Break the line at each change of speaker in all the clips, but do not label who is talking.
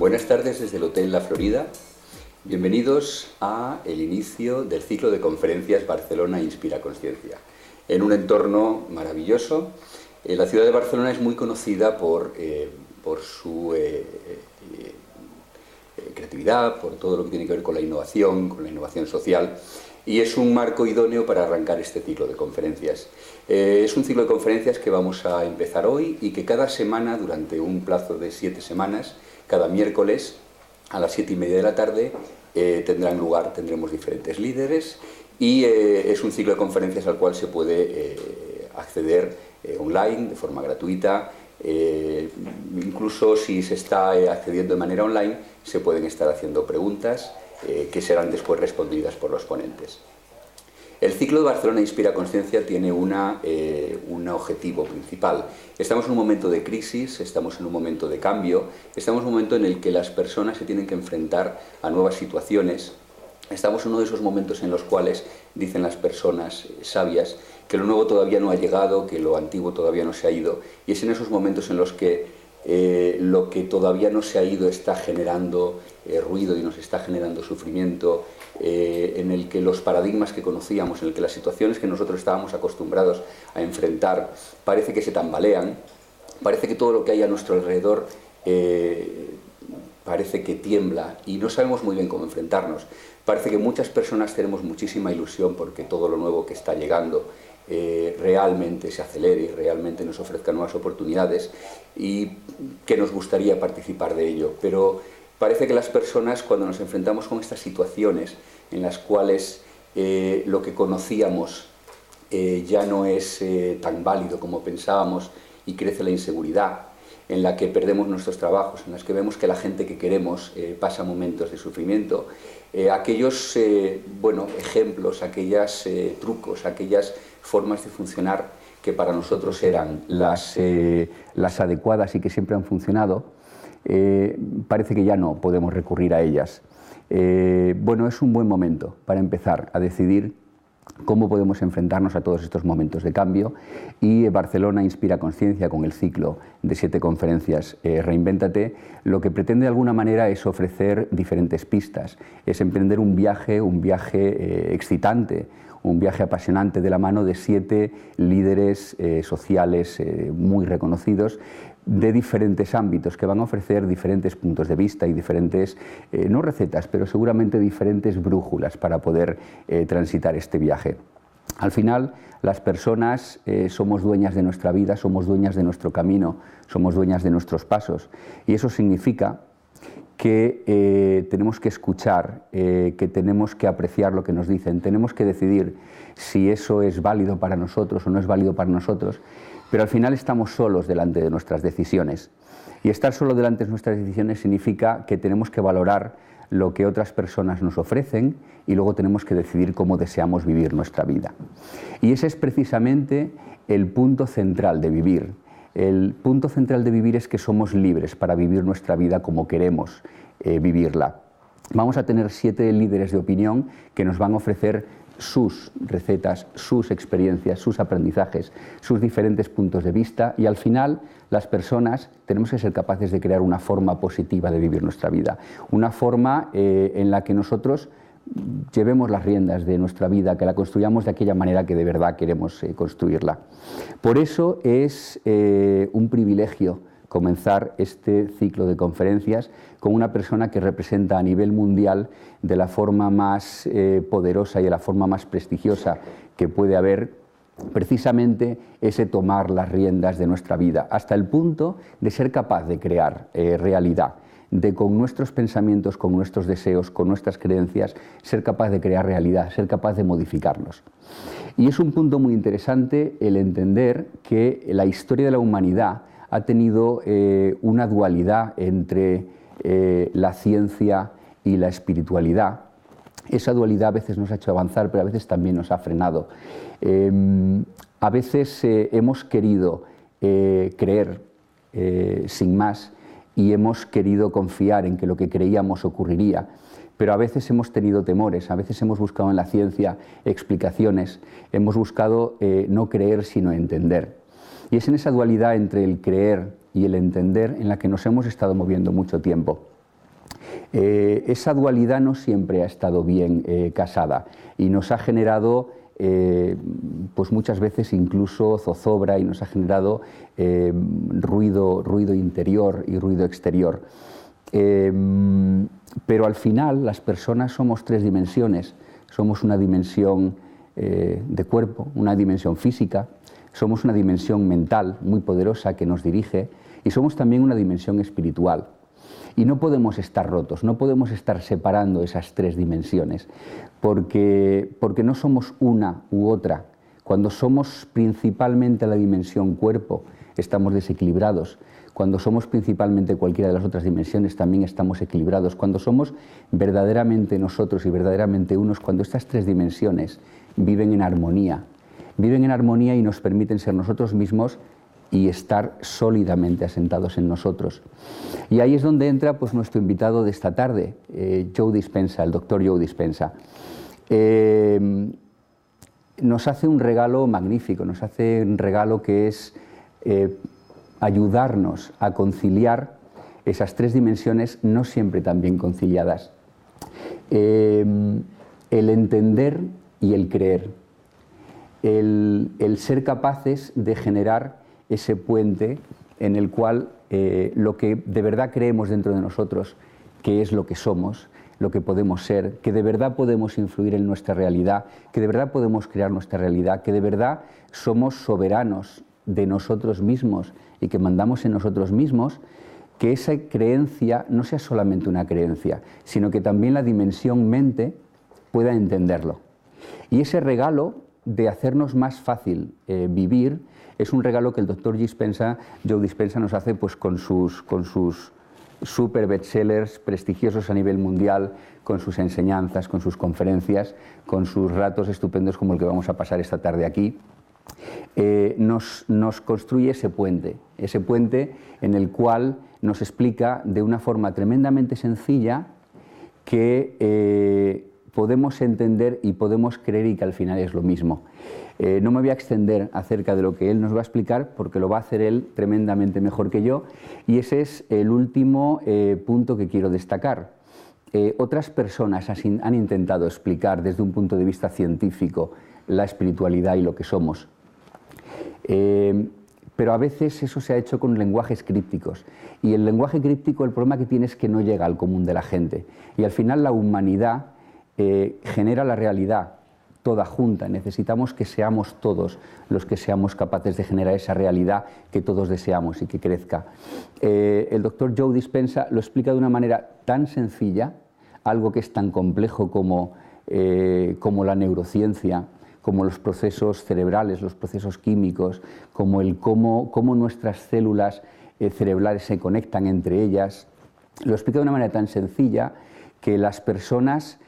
Buenas tardes desde el Hotel La Florida. Bienvenidos a el inicio del ciclo de conferencias Barcelona Inspira Consciencia. En un entorno maravilloso. La ciudad de Barcelona es muy conocida por su creatividad, por todo lo que tiene que ver con la innovación social, y es un marco idóneo para arrancar este ciclo de conferencias. Es un ciclo de conferencias que vamos a empezar hoy y que cada semana, durante un plazo de 7 semanas, cada miércoles a las 7:30 de la tarde tendremos diferentes líderes y es un ciclo de conferencias al cual se puede acceder online de forma gratuita. Incluso si se está accediendo de manera online, se pueden estar haciendo preguntas que serán después respondidas por los ponentes. El ciclo de Barcelona Inspira Consciencia tiene un objetivo principal. Estamos en un momento de crisis, estamos en un momento de cambio, estamos en un momento en el que las personas se tienen que enfrentar a nuevas situaciones. Estamos en uno de esos momentos en los cuales dicen las personas sabias que lo nuevo todavía no ha llegado, que lo antiguo todavía no se ha ido, y es en esos momentos en los que lo que todavía no se ha ido está generando ruido y nos está generando sufrimiento, en el que los paradigmas que conocíamos, en el que las situaciones que nosotros estábamos acostumbrados a enfrentar parece que se tambalean, parece que todo lo que hay a nuestro alrededor parece que tiembla y no sabemos muy bien cómo enfrentarnos. Parece que muchas personas tenemos muchísima ilusión porque todo lo nuevo que está llegando realmente se acelere y realmente nos ofrezca nuevas oportunidades y que nos gustaría participar de ello. Pero parece que las personas, cuando nos enfrentamos con estas situaciones en las cuales lo que conocíamos ya no es tan válido como pensábamos y crece la inseguridad, en la que perdemos nuestros trabajos, en las que vemos que la gente que queremos pasa momentos de sufrimiento, aquellos ejemplos, aquellos trucos, aquellas formas de funcionar que para nosotros eran las adecuadas y que siempre han funcionado, parece que ya no podemos recurrir a ellas. Es un buen momento para empezar a decidir cómo podemos enfrentarnos a todos estos momentos de cambio, y Barcelona Inspira Consciencia, con el ciclo de 7 conferencias Reinvéntate, lo que pretende de alguna manera es ofrecer diferentes pistas, es emprender un viaje excitante, un viaje apasionante de la mano de 7 líderes sociales muy reconocidos de diferentes ámbitos, que van a ofrecer diferentes puntos de vista y diferentes, no recetas, pero seguramente diferentes brújulas para poder transitar este viaje. Al final, las personas somos dueñas de nuestra vida, somos dueñas de nuestro camino, somos dueñas de nuestros pasos, y eso significa que tenemos que escuchar, que tenemos que apreciar lo que nos dicen, tenemos que decidir si eso es válido para nosotros o no es válido para nosotros, pero al final estamos solos delante de nuestras decisiones. Y estar solo delante de nuestras decisiones significa que tenemos que valorar lo que otras personas nos ofrecen y luego tenemos que decidir cómo deseamos vivir nuestra vida. Y ese es precisamente el punto central de vivir. El punto central de vivir es que somos libres para vivir nuestra vida como queremos vivirla. Vamos a tener 7 líderes de opinión que nos van a ofrecer sus recetas, sus experiencias, sus aprendizajes, sus diferentes puntos de vista, y al final las personas tenemos que ser capaces de crear una forma positiva de vivir nuestra vida, una forma en la que nosotros llevemos las riendas de nuestra vida, que la construyamos de aquella manera que de verdad queremos construirla. Por eso es un privilegio comenzar este ciclo de conferencias con una persona que representa a nivel mundial de la forma más poderosa y de la forma más prestigiosa que puede haber, precisamente ese tomar las riendas de nuestra vida, hasta el punto de ser capaz de crear realidad, de con nuestros pensamientos, con nuestros deseos, con nuestras creencias, ser capaz de crear realidad, ser capaz de modificarnos. Y es un punto muy interesante el entender que la historia de la humanidad ha tenido una dualidad entre la ciencia y la espiritualidad. Esa dualidad a veces nos ha hecho avanzar, pero a veces también nos ha frenado. A veces hemos querido creer sin más y hemos querido confiar en que lo que creíamos ocurriría, pero a veces hemos tenido temores, a veces hemos buscado en la ciencia explicaciones, hemos buscado no creer sino entender. Y es en esa dualidad entre el creer y el entender en la que nos hemos estado moviendo mucho tiempo. Esa dualidad no siempre ha estado bien casada y nos ha generado pues muchas veces incluso zozobra y nos ha generado ruido interior y ruido exterior. Pero al final las personas somos tres dimensiones. Somos una dimensión de cuerpo, una dimensión física, somos una dimensión mental muy poderosa que nos dirige y somos también una dimensión espiritual. Y no podemos estar rotos, no podemos estar separando esas tres dimensiones, porque no somos una u otra. Cuando somos principalmente la dimensión cuerpo, estamos desequilibrados. Cuando somos principalmente cualquiera de las otras dimensiones, también estamos equilibrados. Cuando somos verdaderamente nosotros y verdaderamente unos, cuando estas tres dimensiones viven en armonía y nos permiten ser nosotros mismos y estar sólidamente asentados en nosotros. Y ahí es donde entra pues, nuestro invitado de esta tarde, Joe Dispenza, el doctor Joe Dispenza. Nos hace un regalo magnífico, nos hace un regalo que es ayudarnos a conciliar esas tres dimensiones no siempre tan bien conciliadas. El entender y el creer, el ser capaces de generar ese puente en el cual lo que de verdad creemos dentro de nosotros, que es lo que somos, lo que podemos ser, que de verdad podemos influir en nuestra realidad, que de verdad podemos crear nuestra realidad, que de verdad somos soberanos de nosotros mismos y que mandamos en nosotros mismos, que esa creencia no sea solamente una creencia, sino que también la dimensión mente pueda entenderlo. Y ese regalo de hacernos más fácil vivir es un regalo que el doctor Joe Dispenza nos hace pues, con sus super bestsellers prestigiosos a nivel mundial, con sus enseñanzas, con sus conferencias, con sus ratos estupendos como el que vamos a pasar esta tarde aquí. Nos construye ese puente en el cual nos explica de una forma tremendamente sencilla que podemos entender y podemos creer y que al final es lo mismo. No me voy a extender acerca de lo que él nos va a explicar porque lo va a hacer él tremendamente mejor que yo y ese es el último punto que quiero destacar. Otras personas han intentado explicar desde un punto de vista científico la espiritualidad y lo que somos. Pero a veces eso se ha hecho con lenguajes crípticos y el lenguaje críptico el problema que tiene es que no llega al común de la gente y al final la humanidad genera la realidad toda junta. Necesitamos que seamos todos los que seamos capaces de generar esa realidad que todos deseamos y que crezca. El doctor Joe Dispenza lo explica de una manera tan sencilla, algo que es tan complejo como la neurociencia, como los procesos cerebrales, los procesos químicos, como cómo nuestras células cerebrales se conectan entre ellas. Lo explica de una manera tan sencilla que las personas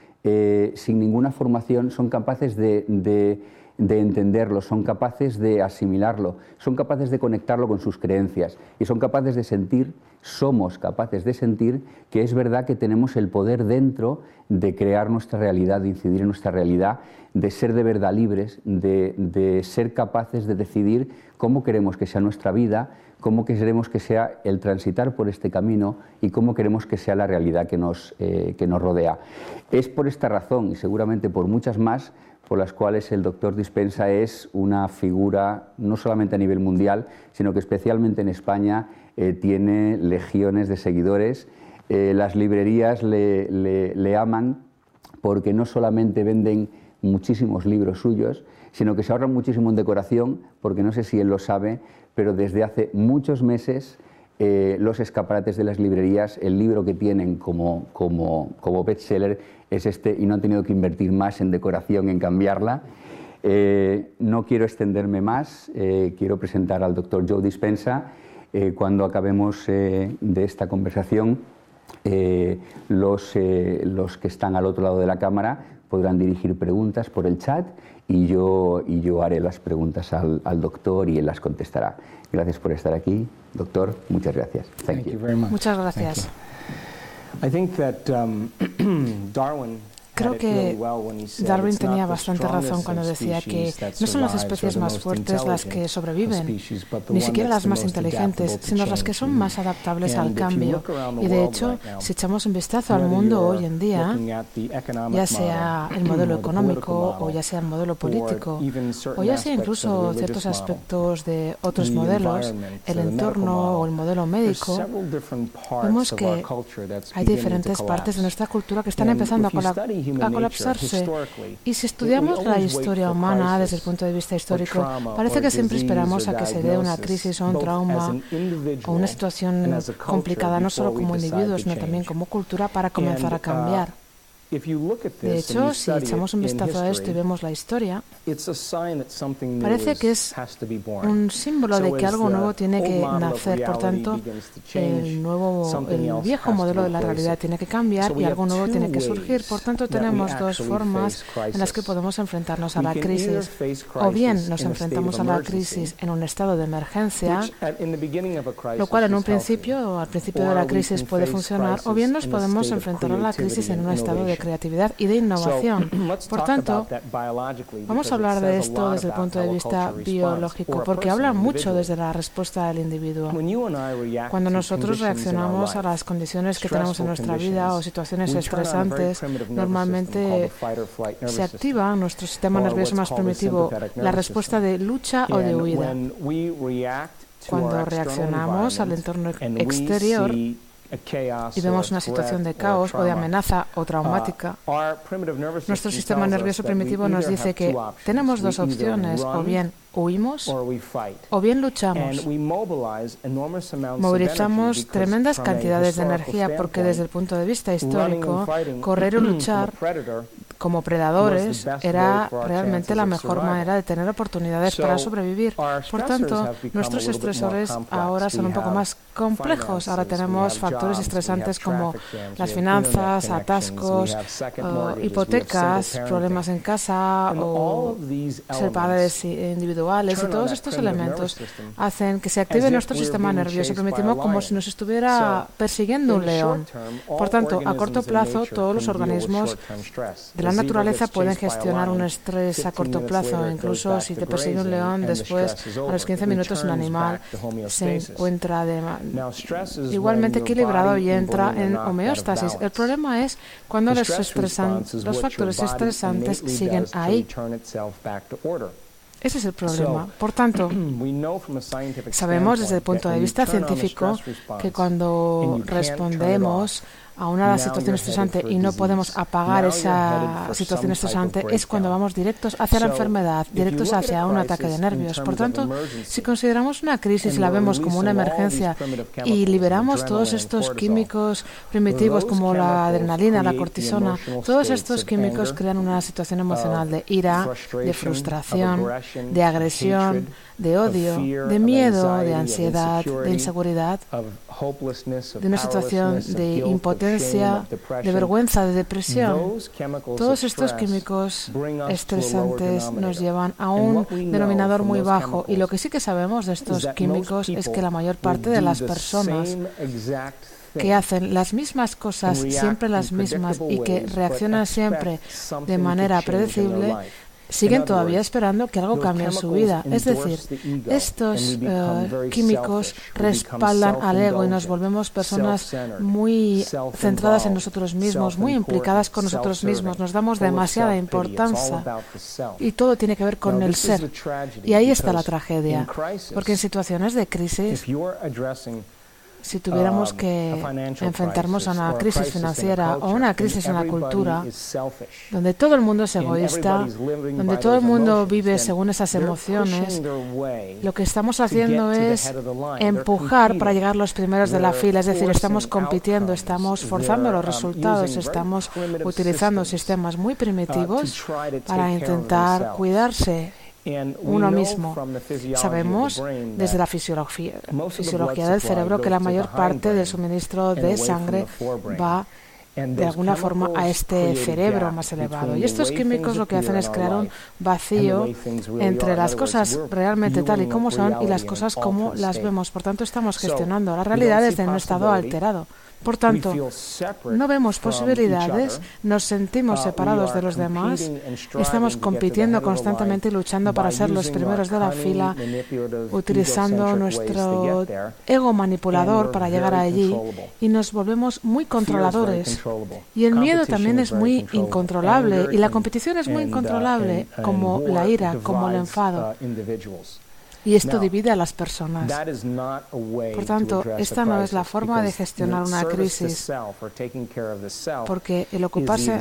sin ninguna formación son capaces de entenderlo, son capaces de asimilarlo, son capaces de conectarlo con sus creencias y son capaces de sentir, somos capaces de sentir que es verdad que tenemos el poder dentro de crear nuestra realidad, de incidir en nuestra realidad, de ser de verdad libres, de ser capaces de decidir cómo queremos que sea nuestra vida, cómo queremos que sea el transitar por este camino y cómo queremos que sea la realidad que nos rodea. Es por esta razón y seguramente por muchas más por las cuales el doctor Dispenza es una figura no solamente a nivel mundial, sino que especialmente en España tiene legiones de seguidores. Las librerías le aman porque no solamente venden muchísimos libros suyos, sino que se ahorran muchísimo en decoración, porque no sé si él lo sabe, pero desde hace muchos meses los escaparates de las librerías, el libro que tienen como bestseller es este y no han tenido que invertir más en decoración, en cambiarla. No quiero extenderme más, quiero presentar al doctor Joe Dispenza. Cuando acabemos de esta conversación, los que están al otro lado de la cámara podrán dirigir preguntas por el chat y yo haré las preguntas al doctor y él las contestará. Gracias por estar aquí, doctor. Muchas gracias.
Thank you very much.
Muchas gracias.
I think that Darwin Creo que Darwin tenía bastante razón cuando decía que no son las especies más fuertes las que sobreviven, ni siquiera las más inteligentes, sino las que son más adaptables al cambio. Y de hecho, si echamos un vistazo al mundo hoy en día, ya sea el modelo económico o ya sea el modelo político, o ya sea incluso ciertos aspectos de otros modelos, el entorno o el modelo médico, vemos que hay diferentes partes de nuestra cultura que están empezando a colapsarse. Y si estudiamos la historia humana desde el punto de vista histórico, parece que siempre esperamos a que se dé una crisis o un trauma o una situación complicada, no solo como individuos, sino también como cultura, para comenzar a cambiar. De hecho, si echamos un vistazo a esto y vemos la historia, parece que es un símbolo de que algo nuevo tiene que nacer. Por tanto, el viejo modelo de la realidad tiene que cambiar y algo nuevo tiene que surgir. Por tanto, tenemos dos formas en las que podemos enfrentarnos a la crisis. O bien nos enfrentamos a la crisis en un estado de emergencia, lo cual en un principio, al principio de la crisis puede funcionar, o bien nos podemos enfrentar a la crisis en un estado de creatividad y de innovación. Por tanto, vamos a hablar de esto desde el punto de vista biológico, porque habla mucho desde la respuesta del individuo. Cuando nosotros reaccionamos a las condiciones que tenemos en nuestra vida o situaciones estresantes, normalmente se activa nuestro sistema nervioso más primitivo, la respuesta de lucha o de huida. Cuando reaccionamos al entorno exterior y vemos una situación de caos o de amenaza o traumática, nuestro sistema nervioso primitivo nos dice que tenemos dos opciones: o bien huimos o bien luchamos. Movilizamos tremendas cantidades de energía porque desde el punto de vista histórico, correr o luchar como predadores era realmente la mejor manera de tener oportunidades para sobrevivir. Por tanto, nuestros estresores ahora son un poco más complejos. Ahora tenemos factores estresantes como las finanzas, atascos, hipotecas, problemas en casa o ser padres individuales, y todos estos elementos hacen que se active nuestro sistema nervioso primitivo como si nos estuviera persiguiendo un león. Por tanto, a corto plazo, todos los organismos de la naturaleza pueden gestionar un estrés a corto plazo. Incluso si te persigue un león, después, a los 15 minutos, un animal se encuentra igualmente equilibrado y entra en homeostasis. El problema es cuando los factores estresantes siguen ahí. Ese es el problema. Por tanto, sabemos desde el punto de vista científico que cuando respondemos a una situación estresante y no podemos apagar esa situación estresante, es cuando vamos directos hacia la enfermedad, directos hacia un ataque de nervios. Por tanto, si consideramos una crisis y la vemos como una emergencia y liberamos todos estos químicos primitivos como la adrenalina, la cortisona, todos estos químicos crean una situación emocional de ira, de frustración, de agresión, de odio, de miedo, de ansiedad, de inseguridad, de una situación de impotencia, de vergüenza, de depresión. Todos estos químicos estresantes nos llevan a un denominador muy bajo, y lo que sí que sabemos de estos químicos es que la mayor parte de las personas que hacen las mismas cosas, siempre las mismas, y que reaccionan siempre de manera predecible, siguen todavía esperando que algo cambie en su vida. Es decir, estos químicos respaldan al ego y nos volvemos personas muy centradas en nosotros mismos, muy implicadas con nosotros mismos. Nos damos demasiada importancia y todo tiene que ver con el ser. Y ahí está la tragedia, porque en situaciones de crisis, si tuviéramos que enfrentarnos a una crisis financiera o una crisis en la cultura, donde todo el mundo es egoísta, donde todo el mundo vive según esas emociones, lo que estamos haciendo es empujar para llegar los primeros de la fila. Es decir, estamos compitiendo, estamos forzando los resultados, estamos utilizando sistemas muy primitivos para intentar cuidarse uno mismo. Sabemos desde la fisiología del cerebro que la mayor parte del suministro de sangre va de alguna forma a este cerebro más elevado. Y estos químicos lo que hacen es crear un vacío entre las cosas realmente tal y como son y las cosas como las vemos. Por tanto, estamos gestionando la realidad desde un estado alterado. Por tanto, no vemos posibilidades, nos sentimos separados de los demás, estamos compitiendo constantemente y luchando para ser los primeros de la fila, utilizando nuestro ego manipulador para llegar allí, y nos volvemos muy controladores. Y el miedo también es muy incontrolable, y la competición es muy incontrolable, como la ira, como el enfado. Y esto divide a las personas. Por tanto, esta no es la forma de gestionar una crisis, porque el ocuparse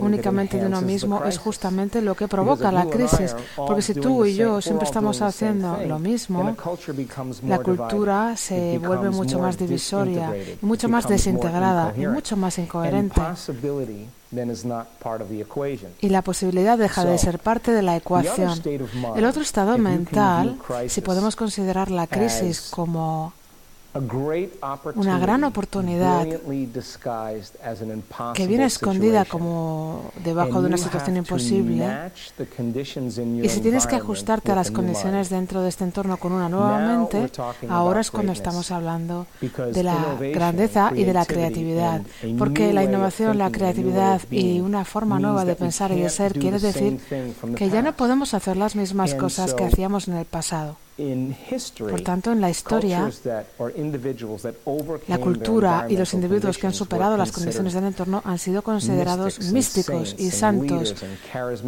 únicamente de uno mismo es justamente lo que provoca la crisis. Porque si tú y yo siempre estamos haciendo lo mismo, la cultura se vuelve mucho más divisoria, y mucho más desintegrada y mucho más incoherente. Y la posibilidad deja de ser parte de la ecuación. El otro estado mental, si podemos considerar la crisis como una gran oportunidad que viene escondida como debajo de una situación imposible, y si tienes que ajustarte a las condiciones dentro de este entorno con una nueva mente, ahora es cuando estamos hablando de la grandeza y de la creatividad, porque la innovación, la creatividad y una forma nueva de pensar y de ser quiere decir que ya no podemos hacer las mismas cosas que hacíamos en el pasado. Por tanto, en la historia, la cultura y los individuos que han superado las condiciones del entorno han sido considerados místicos y santos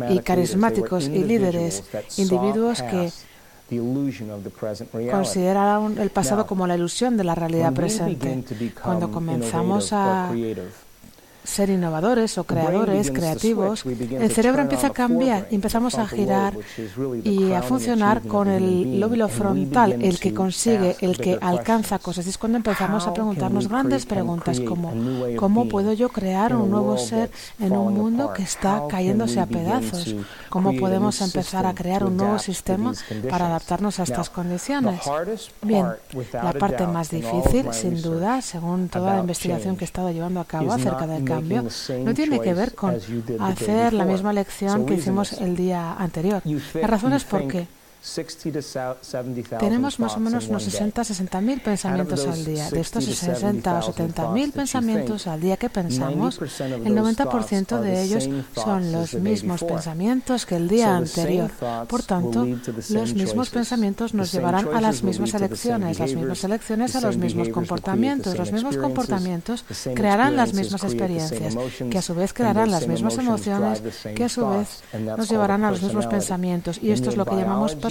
y carismáticos y líderes, individuos que consideraron el pasado como la ilusión de la realidad presente. Cuando comenzamos a ser innovadores o creadores, creativos, el cerebro empieza a cambiar y empezamos a girar y a funcionar con el lóbulo frontal, el que consigue, el que alcanza cosas. Y es cuando empezamos a preguntarnos grandes preguntas como ¿cómo puedo yo crear un nuevo ser en un mundo que está cayéndose a pedazos? ¿Cómo podemos empezar a crear un nuevo sistema para adaptarnos a estas condiciones? Bien, la parte más difícil, sin duda, según toda la investigación que he estado llevando a cabo acerca del cambio, no tiene que ver con hacer la misma lección que hicimos el día anterior. La razón es porque tenemos más o menos unos 60.000 pensamientos al día. De estos 60 o 70.000 pensamientos al día que pensamos, el 90% de ellos son los mismos pensamientos que el día anterior. Por tanto, los mismos pensamientos nos llevarán a las mismas elecciones a los mismos comportamientos crearán las mismas experiencias, que a su vez crearán las mismas emociones, que a su vez nos llevarán a los mismos pensamientos. Y esto es lo que llamamos personalidad.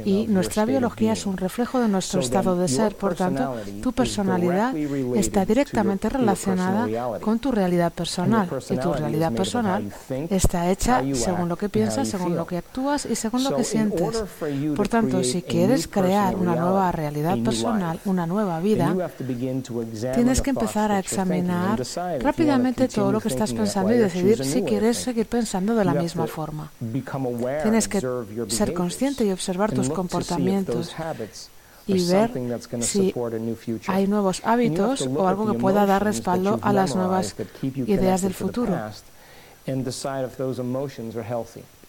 Y nuestra biología es un reflejo de nuestro estado de ser. Por tanto, tu personalidad está directamente relacionada con tu realidad personal. Y tu realidad personal está hecha según lo que piensas, según lo que actúas y según lo que sientes. Por tanto, si quieres crear una nueva realidad personal, una nueva vida, tienes que empezar a examinar rápidamente todo lo que estás pensando y decidir si quieres seguir pensando de la misma forma. Tienes que ser consciente y observar tus comportamientos y ver si hay nuevos hábitos o algo que pueda dar respaldo a las nuevas ideas del futuro.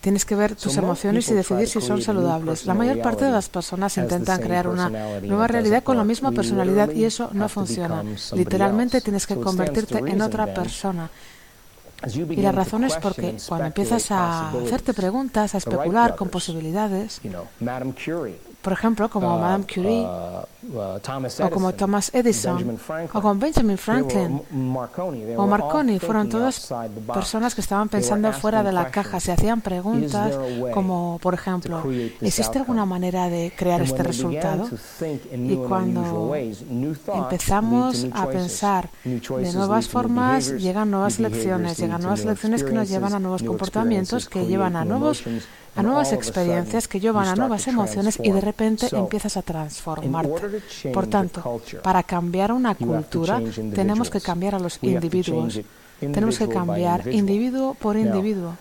Tienes que ver tus emociones y decidir si son saludables. La mayor parte de las personas intentan crear una nueva realidad con la misma personalidad y eso no funciona. Literalmente tienes que convertirte en otra persona. Y la razón es porque cuando empiezas a hacerte preguntas, a especular con posibilidades, por ejemplo, como Madame Curie, o como Thomas Edison, o como Benjamin Franklin, o Marconi, fueron todas personas que estaban pensando fuera de la caja, se hacían preguntas como, por ejemplo, ¿existe alguna manera de crear este resultado? Y cuando empezamos a pensar de nuevas formas, llegan nuevas lecciones que nos llevan a nuevos comportamientos, que llevan a nuevas experiencias, que llevan a nuevas emociones y de repente empiezas a transformarte. Por tanto, para cambiar una cultura tenemos que cambiar a los individuos. Tenemos que cambiar individuo por individuo.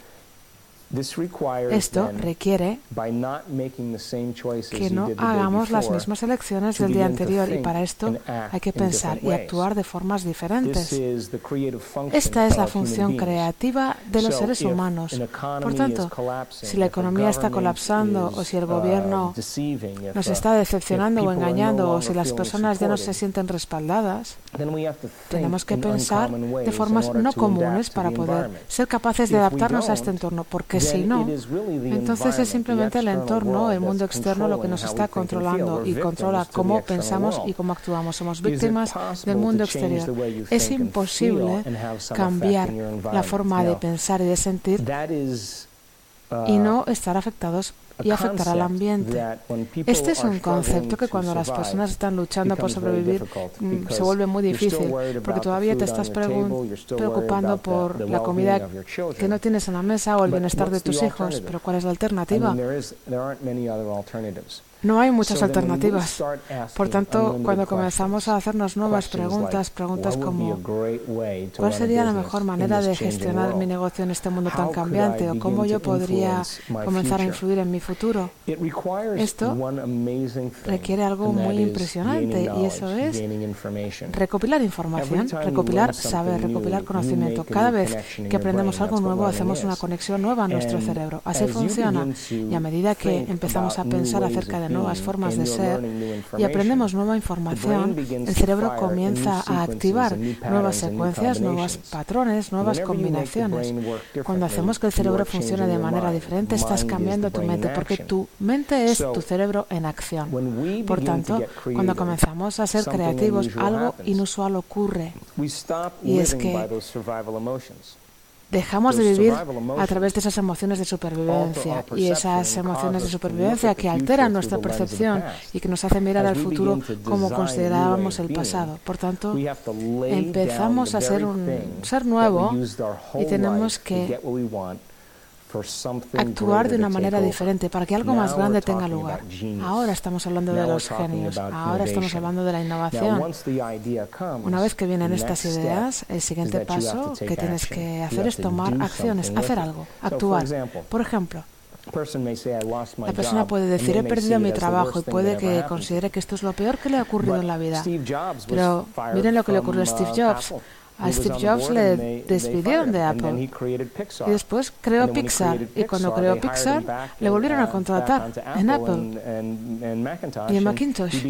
Esto requiere que no hagamos las mismas elecciones del día anterior, y para esto hay que pensar y actuar de formas diferentes. Esta es la función creativa de los seres humanos. Por tanto, si la economía está colapsando, o si el gobierno nos está decepcionando o engañando, o si las personas ya no se sienten respaldadas, tenemos que pensar de formas no comunes para poder ser capaces de adaptarnos a este entorno, porque si no, entonces es simplemente el entorno, el mundo externo, lo que nos está controlando y controla cómo pensamos y cómo actuamos. Somos víctimas del mundo exterior. Es imposible cambiar la forma de pensar y de sentir y no estar afectados y afectar al ambiente. Este es un concepto que cuando las personas están luchando por sobrevivir se vuelve muy difícil, porque todavía te estás preocupando por la comida que no tienes en la mesa o el bienestar de tus hijos. Pero ¿cuál es la alternativa? No hay muchas alternativas. Por tanto, cuando comenzamos a hacernos nuevas preguntas como ¿cuál sería la mejor manera de gestionar mi negocio en este mundo tan cambiante? ¿O cómo yo podría comenzar a influir en mi futuro? Esto requiere algo muy impresionante, y eso es recopilar información, recopilar saber, recopilar conocimiento. Cada vez que aprendemos algo nuevo, hacemos una conexión nueva a nuestro cerebro. Así funciona. Y a medida que empezamos a pensar acerca de nuevas formas de ser y aprendemos nueva información, el cerebro comienza a activar nuevas secuencias, nuevos patrones, nuevas combinaciones. Cuando hacemos que el cerebro funcione de manera diferente, estás cambiando tu mente, porque tu mente es tu cerebro en acción. Por tanto, cuando comenzamos a ser creativos, algo inusual ocurre, y es que dejamos de vivir a través de esas emociones de supervivencia, y esas emociones de supervivencia que alteran nuestra percepción y que nos hacen mirar al futuro como considerábamos el pasado. Por tanto, empezamos a ser un ser nuevo y tenemos que actuar de una manera diferente para que algo más grande tenga lugar. Ahora estamos hablando de los genios, ahora estamos hablando de la innovación. Una vez que vienen estas ideas, el siguiente paso que tienes que hacer es tomar acciones, hacer algo, actuar. Por ejemplo, la persona puede decir: he perdido mi trabajo, y puede que considere que esto es lo peor que le ha ocurrido en la vida. Pero miren lo que le ocurrió a Steve Jobs. A Steve Jobs le despidieron de Apple y después creó Pixar, y cuando creó Pixar le volvieron a contratar en Apple y en Macintosh,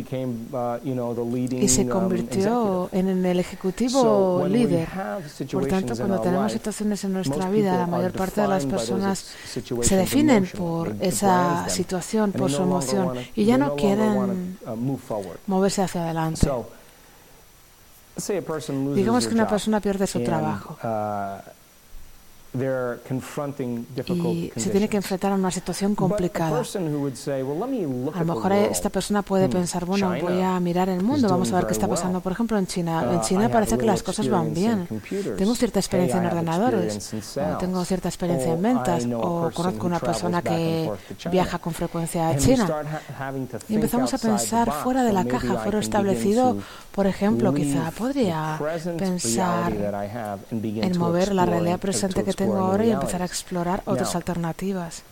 y se convirtió en el ejecutivo líder. Por tanto, cuando tenemos situaciones en nuestra vida, la mayor parte de las personas se definen por esa situación, por su emoción, y ya no quieren moverse hacia adelante. Digamos que una persona pierde su trabajo y se tiene que enfrentar a una situación complicada. A lo mejor esta persona puede pensar: bueno, voy a mirar el mundo, vamos a ver qué está pasando, por ejemplo, en China. En China parece que las cosas van bien. Tengo cierta experiencia en ordenadores, o tengo cierta experiencia en ventas, o conozco una persona que viaja con frecuencia a China. Y empezamos a pensar fuera de la caja, fuera establecido. Por ejemplo, quizá podría pensar en mover la realidad presente que tengo ahora y empezar a explorar otras alternativas.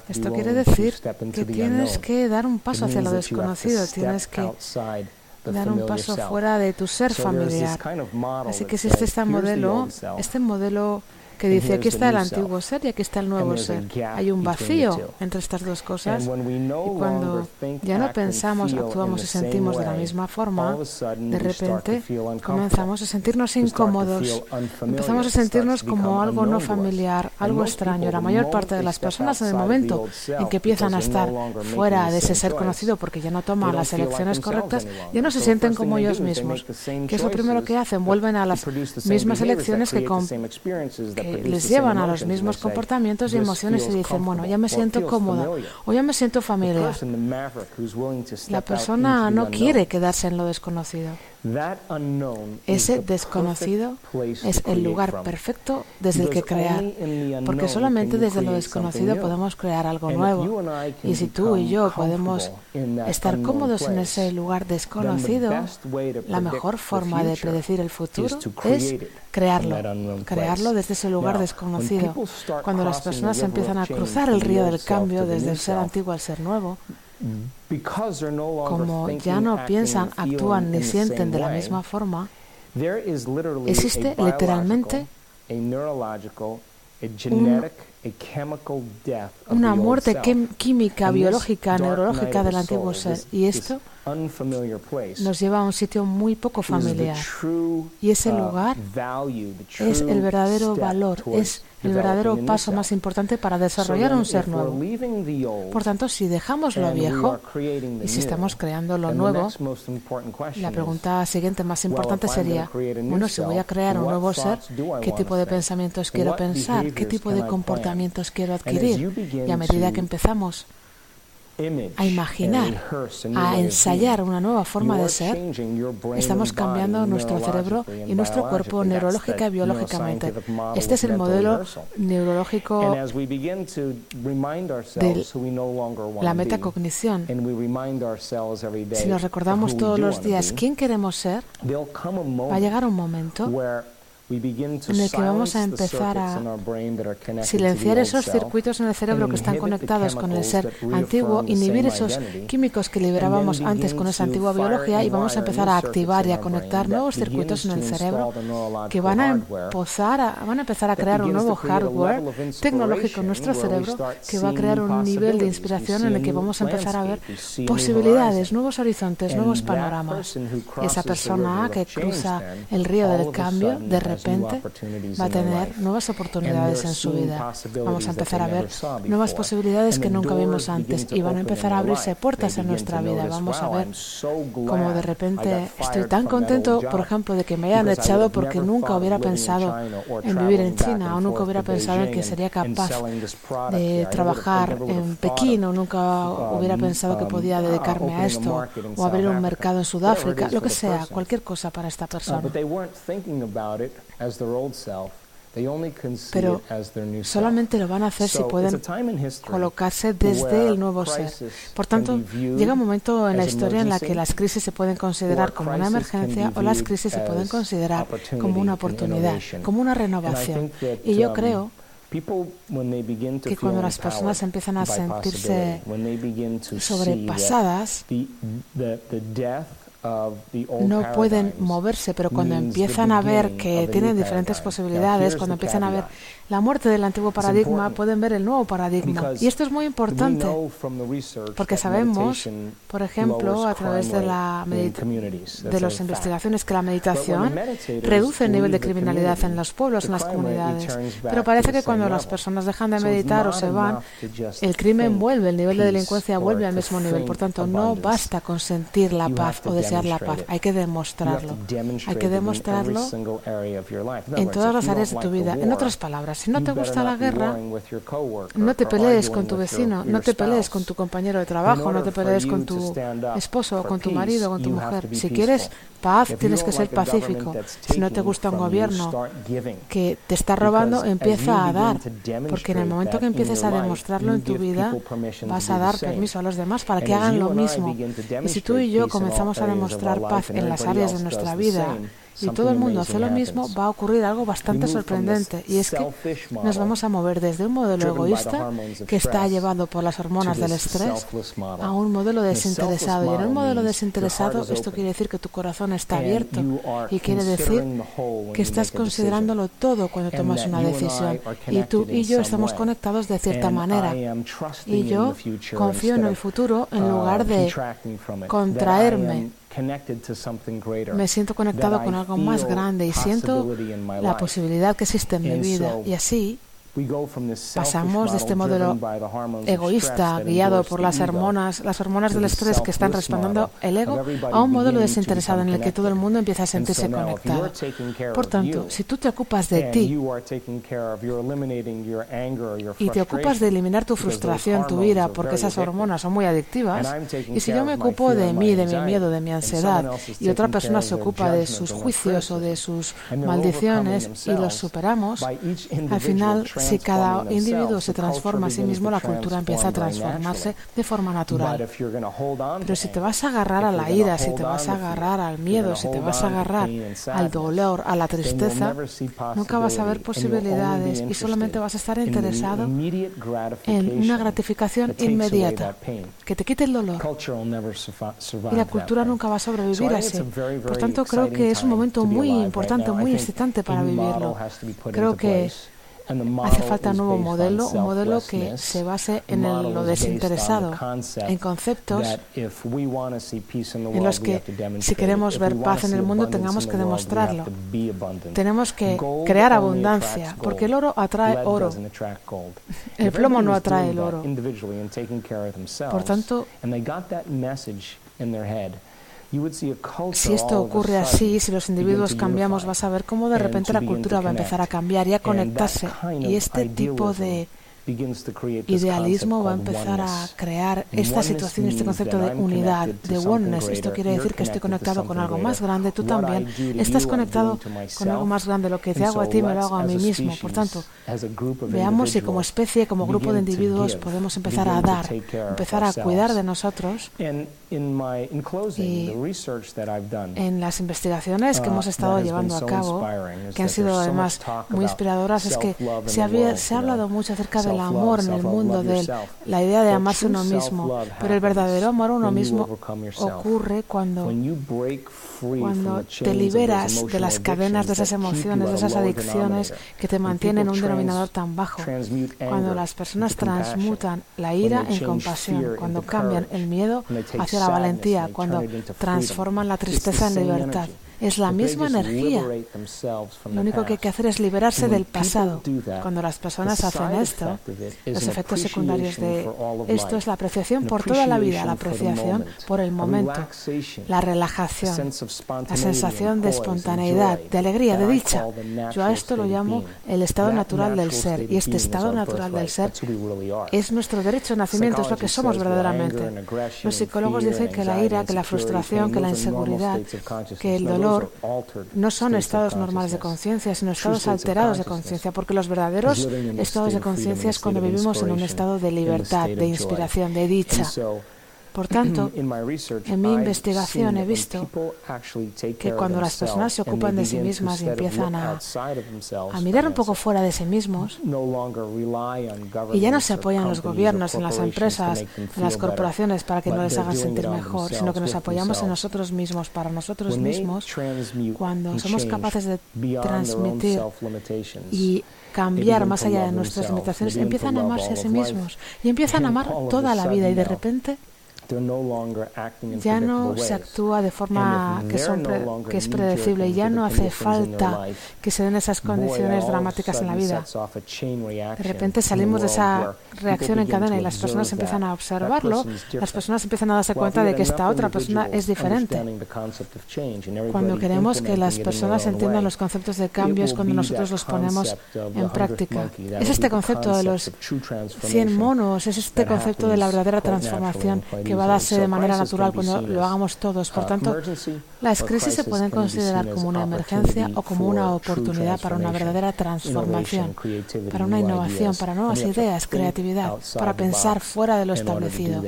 Esto quiere decir que tienes que dar un paso hacia lo desconocido, tienes que dar un paso fuera de tu ser familiar. Así que existe este modelo que dice: aquí está el antiguo ser y aquí está el nuevo ser. Hay un vacío entre estas dos cosas, y cuando ya no pensamos, actuamos y sentimos de la misma forma, de repente comenzamos a sentirnos incómodos, empezamos a sentirnos como algo no familiar, algo extraño. La mayor parte de las personas, en el momento en que empiezan a estar fuera de ese ser conocido porque ya no toman las elecciones correctas, ya no se sienten como ellos mismos. ¿Qué es lo primero que hacen? Vuelven a las mismas elecciones que les llevan a los mismos comportamientos y emociones, y dicen: bueno, ya me siento cómoda o ya me siento familiar. La persona no quiere quedarse en lo desconocido. Ese desconocido es el lugar perfecto desde el que crear, porque solamente desde lo desconocido podemos crear algo nuevo. Y si tú y yo podemos estar cómodos en ese lugar desconocido, la mejor forma de predecir el futuro es crearlo desde ese lugar desconocido. Cuando las personas empiezan a cruzar el río del cambio desde el ser antiguo al ser nuevo, como ya no piensan, actúan ni sienten de la misma forma, existe literalmente una muerte química, biológica, neurológica del antiguo ser. Y esto nos lleva a un sitio muy poco familiar. Y ese lugar es el verdadero valor, es el verdadero paso más importante para desarrollar un ser nuevo. Por tanto, si dejamos lo viejo y si estamos creando lo nuevo, la pregunta siguiente más importante sería, bueno, si voy a crear un nuevo ser, ¿qué tipo de pensamientos quiero pensar? ¿Qué tipo de comportamientos quiero adquirir? Y a medida que empezamos a imaginar, a ensayar una nueva forma de ser, estamos cambiando nuestro cerebro y nuestro cuerpo neurológica y biológicamente. Este es el modelo neurológico de la metacognición. Si nos recordamos todos los días quién queremos ser, va a llegar un momento en el que vamos a empezar a silenciar esos circuitos en el cerebro que están conectados con el ser antiguo, inhibir esos químicos que liberábamos antes con esa antigua biología y vamos a empezar a activar y a conectar nuevos circuitos en el cerebro que van a empezar a crear un nuevo hardware tecnológico en nuestro cerebro que va a crear un nivel de inspiración en el que vamos a empezar a ver posibilidades, nuevos horizontes, nuevos panoramas. Y esa persona que cruza el río del cambio, de repente va a tener nuevas oportunidades en su vida. Vamos a empezar a ver nuevas posibilidades que nunca vimos antes y van a empezar a abrirse puertas en nuestra vida. Vamos a ver cómo de repente estoy tan contento, por ejemplo, de que me hayan echado porque nunca hubiera pensado en vivir en China o nunca hubiera pensado en que sería capaz de trabajar en Pekín o nunca hubiera pensado que podía dedicarme a esto o abrir un mercado en Sudáfrica, lo que sea, cualquier cosa para esta persona. Pero solamente lo van a hacer si pueden colocarse desde el nuevo ser. Por tanto, llega un momento en la historia en la que las crisis se pueden considerar como una emergencia o las crisis se pueden considerar como una oportunidad, como una renovación. Y yo creo que cuando las personas empiezan a sentirse sobrepasadas, no pueden moverse, pero cuando empiezan a ver que tienen diferentes posibilidades, cuando empiezan a ver la muerte del antiguo paradigma, pueden ver el nuevo paradigma. Y esto es muy importante, porque sabemos, por ejemplo, a través de las investigaciones, que la meditación reduce el nivel de criminalidad en los pueblos, en las comunidades. Pero parece que cuando las personas dejan de meditar o se van, el crimen vuelve, el nivel de delincuencia vuelve al mismo nivel. Por tanto, no basta con sentir la paz o desear la paz, hay que demostrarlo. Hay que demostrarlo en todas las áreas de tu vida. En otras palabras, si no te gusta la guerra, no te pelees con tu vecino, no te pelees con tu compañero de trabajo, no te pelees con tu esposo, con tu marido, con tu mujer. Si quieres paz, tienes que ser pacífico. Si no te gusta un gobierno que te está robando, empieza a dar. Porque en el momento que empieces a demostrarlo en tu vida, vas a dar permiso a los demás para que hagan lo mismo. Y si tú y yo comenzamos a demostrar paz en las áreas de nuestra vida, y todo el mundo hace lo mismo, va a ocurrir algo bastante sorprendente, y es que nos vamos a mover desde un modelo egoísta que está llevado por las hormonas del estrés a un modelo desinteresado. Y en un modelo desinteresado, esto quiere decir que tu corazón está abierto y quiere decir que estás considerándolo todo cuando tomas una decisión. Y tú y yo estamos conectados de cierta manera. Y yo confío en el futuro en lugar de contraerme. Me siento conectado con algo más grande y siento la posibilidad que existe en mi vida. Y así Pasamos de este modelo egoísta, guiado por las hormonas del estrés que están respaldando el ego, a un modelo desinteresado en el que todo el mundo empieza a sentirse conectado. Por tanto, si tú te ocupas de ti y te ocupas de eliminar tu frustración, tu ira, porque esas hormonas son muy adictivas, y si yo me ocupo de mí, de mi miedo, de mi ansiedad, y otra persona se ocupa de sus juicios o de sus maldiciones y los superamos, al final, si cada individuo se transforma a sí mismo, la cultura empieza a transformarse de forma natural. Pero si te vas a agarrar a la ira, si te vas a agarrar al miedo, si te vas a agarrar al dolor, a la tristeza, nunca vas a ver posibilidades y solamente vas a estar interesado en una gratificación inmediata, que te quite el dolor. Y la cultura nunca va a sobrevivir así. Por tanto, creo que es un momento muy importante, muy excitante para vivirlo. Creo que hace falta un nuevo modelo, un modelo que se base en lo desinteresado, en conceptos en los que si queremos ver paz en el mundo tengamos que demostrarlo. Tenemos que crear abundancia, porque el oro atrae oro. El plomo no atrae el oro. Por tanto, si esto ocurre así, si los individuos cambiamos, vas a ver cómo de repente la cultura va a empezar a cambiar y a conectarse. Y este tipo de idealismo va a empezar a crear esta situación, este concepto de unidad, de oneness. Esto quiere decir que estoy conectado con algo más grande, tú también estás conectado con algo más grande. Lo que te hago a ti me lo hago a mí mismo. Por tanto, veamos si como especie, como grupo de individuos podemos empezar a dar, empezar a cuidar de nosotros. Y en las investigaciones que hemos estado llevando a cabo, que han sido además muy inspiradoras, es que se ha hablado mucho acerca del amor en el mundo, de la idea de amarse a uno mismo, pero el verdadero amor a uno mismo ocurre cuando te liberas de las cadenas de esas emociones, de esas adicciones que te mantienen en un denominador tan bajo. Cuando las personas transmutan la ira en compasión, cuando cambian el miedo hacia la valentía, cuando transforman la tristeza en libertad. Es la misma energía. Lo único que hay que hacer es liberarse del pasado. Cuando las personas hacen esto, los efectos secundarios de esto es la apreciación por toda la vida, la apreciación por el momento, la relajación, la sensación de espontaneidad, de alegría, de dicha. Yo a esto lo llamo el estado natural del ser. Y este estado natural del ser es nuestro derecho de nacimiento, es lo que somos verdaderamente. Los psicólogos dicen que la ira, que la frustración, que la inseguridad, que el dolor no son estados normales de conciencia, sino estados alterados de conciencia, porque los verdaderos estados de conciencia es cuando vivimos en un estado de libertad, de inspiración, de dicha. Por tanto, en mi investigación he visto que cuando las personas se ocupan de sí mismas y empiezan a mirar un poco fuera de sí mismos y ya no se apoyan en los gobiernos, en las empresas, en las corporaciones para que no les hagan sentir mejor, sino que nos apoyamos en nosotros mismos, para nosotros mismos, cuando somos capaces de transmitir y cambiar más allá de nuestras limitaciones, empiezan a amarse a sí mismos y empiezan a amar toda la vida y de repente ya no se actúa de forma que es predecible y ya no hace falta que se den esas condiciones dramáticas en la vida. De repente salimos de esa reacción en cadena y las personas empiezan a observarlo, las personas empiezan a darse cuenta de que esta otra persona es diferente. Cuando queremos que las personas entiendan los conceptos de cambio es cuando nosotros los ponemos en práctica. Es este concepto de los 100 monos, es este concepto de la verdadera transformación que va a darse de manera natural cuando lo hagamos todos. Por tanto, las crisis se pueden considerar como una emergencia o como una oportunidad para una verdadera transformación, para una innovación, para nuevas ideas, creatividad, para pensar fuera de lo establecido.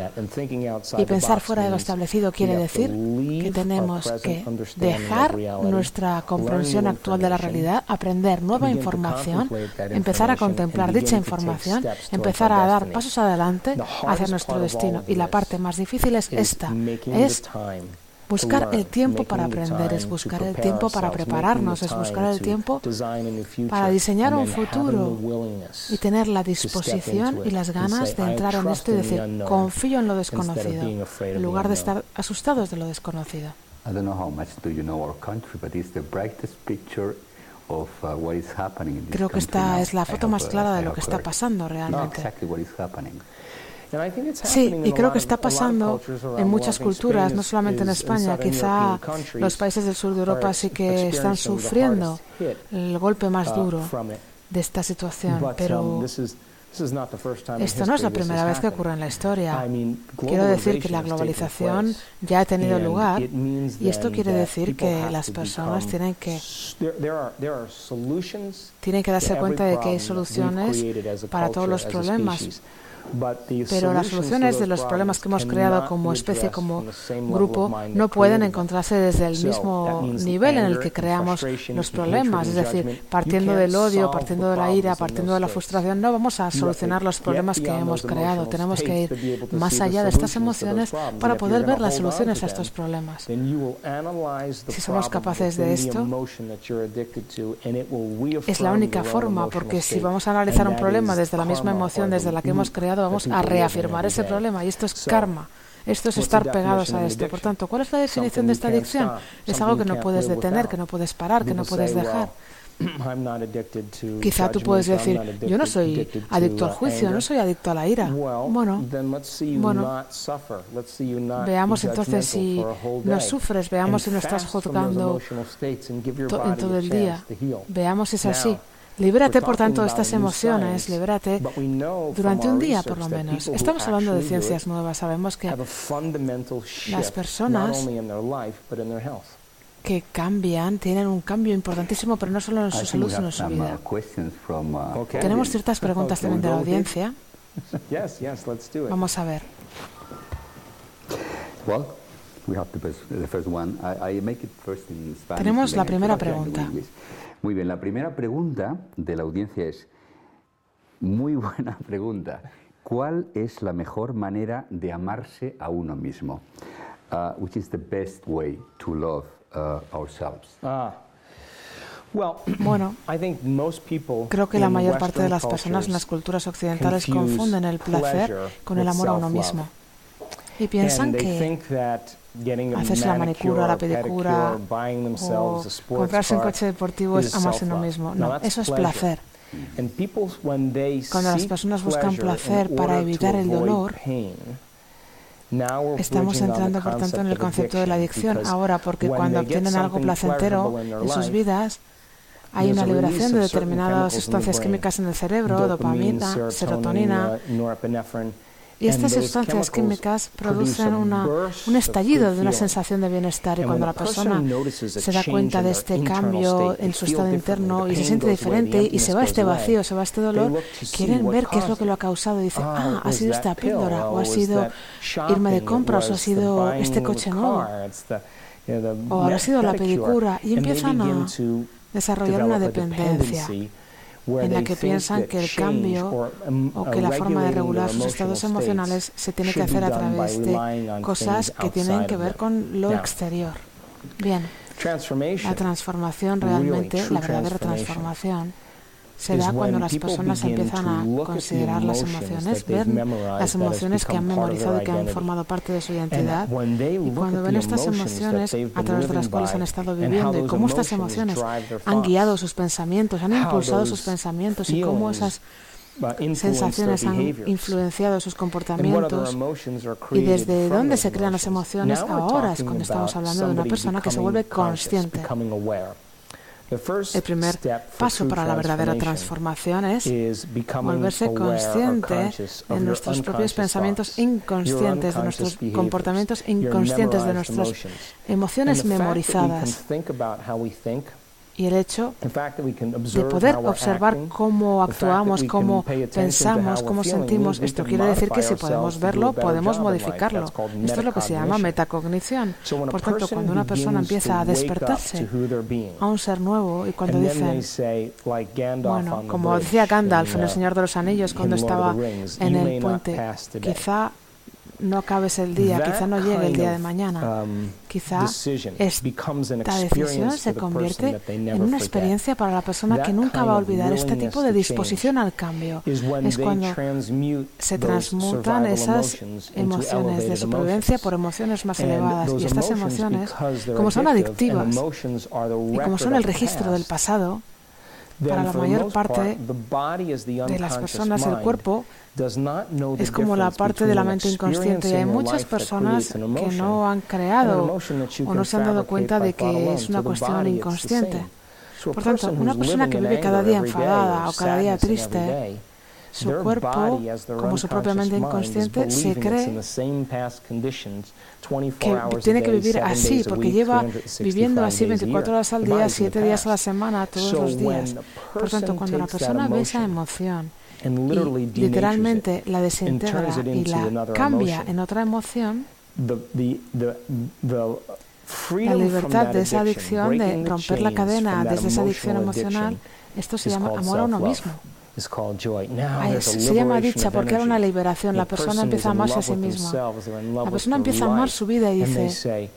Y pensar fuera de lo establecido quiere decir que tenemos que dejar nuestra comprensión actual de la realidad, aprender nueva información, empezar a contemplar dicha información, empezar a dar pasos adelante hacia nuestro destino. Y la parte más difícil es esta, es buscar el tiempo para aprender, es buscar el tiempo para prepararnos, es buscar el tiempo para diseñar un futuro y tener la disposición y las ganas de entrar en esto y decir, confío en lo desconocido, en lugar de estar asustados de lo desconocido.
I don't know how much do you know our country, but it's the brightest picture
Creo que esta es la foto más clara de lo que está pasando realmente. Sí, y creo que está pasando en muchas culturas, no solamente en España. Quizá los países del sur de Europa sí que están sufriendo el golpe más duro de esta situación, pero esto no es la primera vez que ocurre en la historia. Quiero decir que la globalización ya ha tenido lugar y esto quiere decir que las personas tienen que darse cuenta de que hay soluciones para todos los problemas. Pero las soluciones de los problemas que hemos creado como especie, como grupo, no pueden encontrarse desde el mismo nivel en el que creamos los problemas. Es decir, partiendo del odio, partiendo de la ira, partiendo de la frustración, no vamos a solucionar los problemas que hemos creado. Tenemos que ir más allá de estas emociones para poder ver las soluciones a estos problemas. Si somos capaces de esto, es la única forma, porque si vamos a analizar un problema desde la misma emoción desde la que hemos creado, vamos a reafirmar ese problema, y esto es karma. Esto es estar pegados a esto. Por tanto, ¿cuál es la definición de esta adicción? Es algo que no puedes detener, que no puedes parar, que no puedes dejar. Quizá tú puedes decir, yo no soy adicto al juicio, no soy adicto a la ira. Bueno, veamos entonces si no sufres, veamos si no estás juzgando en todo el día. Veamos si es así. Libérate, por tanto, de estas emociones, libérate durante un día, por lo menos. Estamos hablando de ciencias nuevas. Sabemos que las personas que cambian tienen un cambio importantísimo, pero no solo en su salud, sino en su vida. Tenemos ciertas preguntas también de la audiencia. Vamos a ver. Tenemos la primera pregunta.
Muy bien, la primera pregunta de la audiencia es, muy buena pregunta, ¿cuál es la mejor manera de amarse a uno mismo? Which is the best way to love ourselves?
Bueno, creo que la mayor parte de las personas en las culturas occidentales confunden el placer con el amor a uno mismo. Y piensan que hacerse la manicura, la pedicura o comprarse un coche deportivo es amarse a uno mismo. No, eso es placer. Cuando las personas buscan placer para evitar el dolor, estamos entrando, por tanto, en el concepto de la adicción ahora, porque cuando obtienen algo placentero en sus vidas, hay una liberación de determinadas sustancias químicas en el cerebro, dopamina, serotonina. Y estas sustancias químicas producen un estallido de una sensación de bienestar. Y cuando la persona se da cuenta de este cambio en su estado interno y se siente diferente y se va este vacío, se va este dolor, quieren ver qué es lo que lo ha causado. Y dice, ha sido esta píldora, o ha sido irme de compras, o ha sido este coche nuevo, o ha sido la pedicura. Y empiezan a desarrollar una dependencia en la que piensan que el cambio o que la forma de regular sus estados emocionales se tiene que hacer a través de cosas que tienen que ver con lo exterior. Bien, la transformación realmente, la verdadera transformación, se da cuando las personas empiezan a considerar las emociones, ver las emociones que han memorizado y que han formado parte de su identidad. Y cuando ven estas emociones a través de las cuales han estado viviendo y cómo estas emociones han guiado sus pensamientos, han impulsado sus pensamientos y cómo esas sensaciones han influenciado sus comportamientos y desde dónde se crean las emociones, ahora es cuando estamos hablando de una persona que se vuelve consciente. El primer paso para la verdadera transformación es volverse consciente de nuestros propios pensamientos inconscientes, de nuestros comportamientos inconscientes, de nuestras emociones memorizadas. Y el hecho de poder observar cómo actuamos, cómo pensamos, cómo sentimos, esto quiere decir que si podemos verlo, podemos modificarlo. Esto es lo que se llama metacognición. Por tanto, cuando una persona empieza a despertarse a un ser nuevo y cuando dicen, bueno, como decía Gandalf en El Señor de los Anillos cuando estaba en el puente, quizá no acabes el día, quizá no llegue el día de mañana, quizá esta decisión se convierte en una experiencia para la persona que nunca va a olvidar este tipo de disposición al cambio. Es cuando se transmutan esas emociones de supervivencia por emociones más elevadas. Y estas emociones, como son adictivas y como son el registro del pasado, Para la mayor parte de las personas, el cuerpo es como la parte de la mente inconsciente, y hay muchas personas que no han creado o no se han dado cuenta de que es una cuestión inconsciente. Por tanto, una persona que vive cada día enfadada o cada día triste, su cuerpo, como su propia mente inconsciente, se cree que tiene que vivir así, porque lleva viviendo así 24 horas al día, 7 días a la semana, todos los días. Por tanto, cuando la persona ve esa emoción y literalmente la desintegra y la cambia en otra emoción, la libertad de esa adicción, de romper la cadena desde esa adicción emocional, esto se llama amor a uno mismo. Se llama dicha porque era una liberación. La persona empieza a amarse a sí misma. La persona empieza a amar su vida y dice,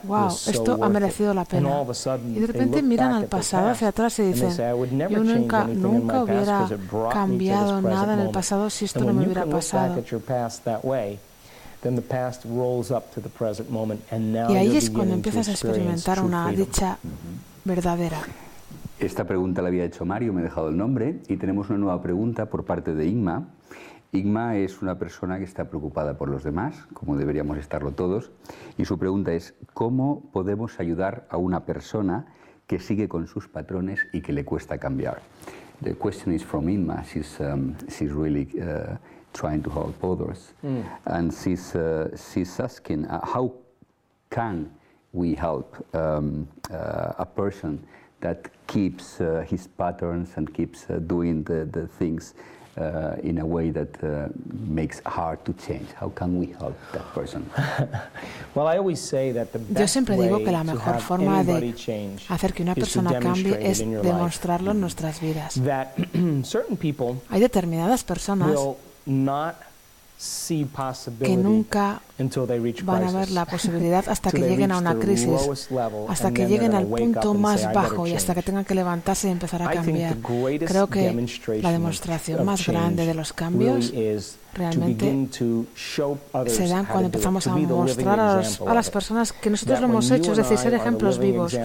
wow, esto ha merecido la pena. Y de repente miran al pasado, hacia atrás, y dicen, yo nunca hubiera cambiado nada en el pasado si esto no me hubiera pasado. Y ahí es cuando empiezas a experimentar una dicha verdadera.
Esta pregunta la había hecho Mario, me he dejado el nombre, y tenemos una nueva pregunta por parte de Igma. Igma es una persona que está preocupada por los demás, como deberíamos estarlo todos, y su pregunta es, ¿cómo podemos ayudar a una persona que sigue con sus patrones y que le cuesta cambiar? The question is from Igma. She's really trying to help others, and she's asking, how can we help a person that keeps his patterns and keeps doing the things in a way that makes hard to change? How can we help that person?
Yo siempre digo que la mejor forma de hacer que una persona cambie es demostrarlo en nuestras vidas. Hay determinadas personas que nunca van a ver la posibilidad hasta que lleguen a una crisis, hasta que lleguen al punto más bajo y hasta que tengan que levantarse y empezar a cambiar. Creo que la demostración más grande de los cambios realmente se dan cuando empezamos a mostrar a las personas que nosotros lo hemos hecho, es decir, ser ejemplos vivos.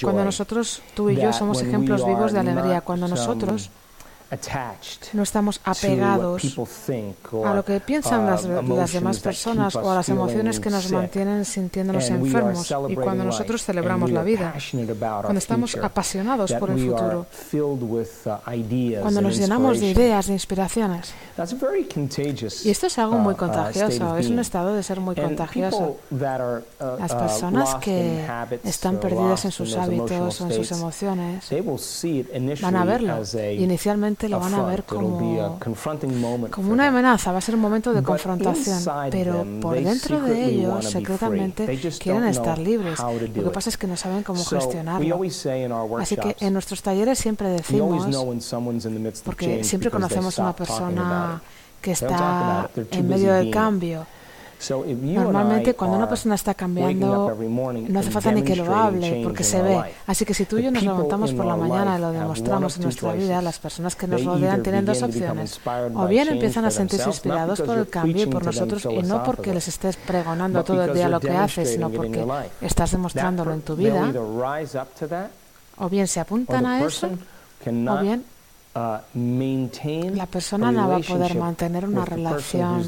Cuando nosotros, tú y yo, somos ejemplos vivos de alegría, cuando nosotros no estamos apegados a lo que piensan las demás personas o a las emociones que nos mantienen sintiéndonos enfermos, y cuando nosotros celebramos la vida, cuando estamos apasionados por el futuro, cuando nos llenamos de ideas, de inspiraciones. Y esto es algo muy contagioso, es un estado de ser muy contagioso. Las personas que están perdidas en sus hábitos o en sus emociones van a verlo, y inicialmente lo van a ver como una amenaza, va a ser un momento de confrontación, pero por dentro de ellos, secretamente, quieren estar libres. Lo que pasa es que no saben cómo gestionarlo. Así que en nuestros talleres siempre decimos, porque siempre conocemos a una persona que está en medio del cambio. Normalmente cuando una persona está cambiando no hace falta ni que lo hable porque se ve. Así que si tú y yo nos levantamos por la mañana y lo demostramos en nuestra vida, las personas que nos rodean tienen dos opciones. O bien empiezan a sentirse inspirados por el cambio y por nosotros, y no porque les estés pregonando todo el día lo que haces, sino porque estás demostrándolo en tu vida. O bien se apuntan a eso, o bien la persona no va a poder mantener una relación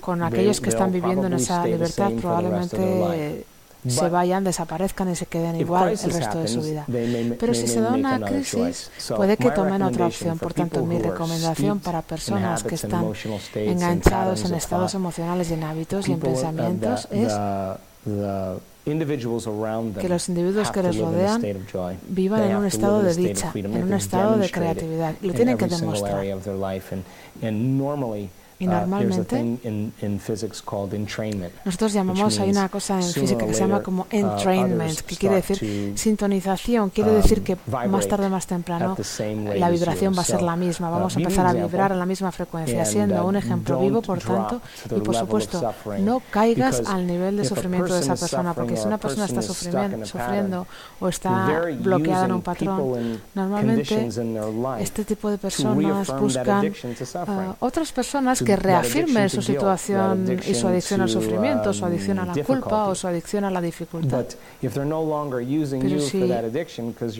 con aquellos que están viviendo en esa libertad. Probablemente se vayan, desaparezcan y se queden igual el resto de su vida. Pero si se da una crisis, puede que tomen otra opción. Por tanto, mi recomendación para personas que están enganchados en estados emocionales y en hábitos y en pensamientos es que los individuos que les rodean vivan en un estado de dicha, en un estado de creatividad. Lo tienen que demostrar. Y normalmente nosotros llamamos, hay una cosa en física que se llama como entrainment, que quiere decir sintonización, quiere decir que más tarde o más temprano la vibración va a ser la misma, vamos a empezar a vibrar a la misma frecuencia, siendo un ejemplo vivo, por tanto, y por supuesto, no caigas al nivel de sufrimiento de esa persona, porque si una persona está sufriendo o está bloqueada en un patrón, normalmente este tipo de personas buscan otras personas que reafirme su situación y su adicción al sufrimiento, su adicción a la culpa o su adicción a la dificultad. Pero si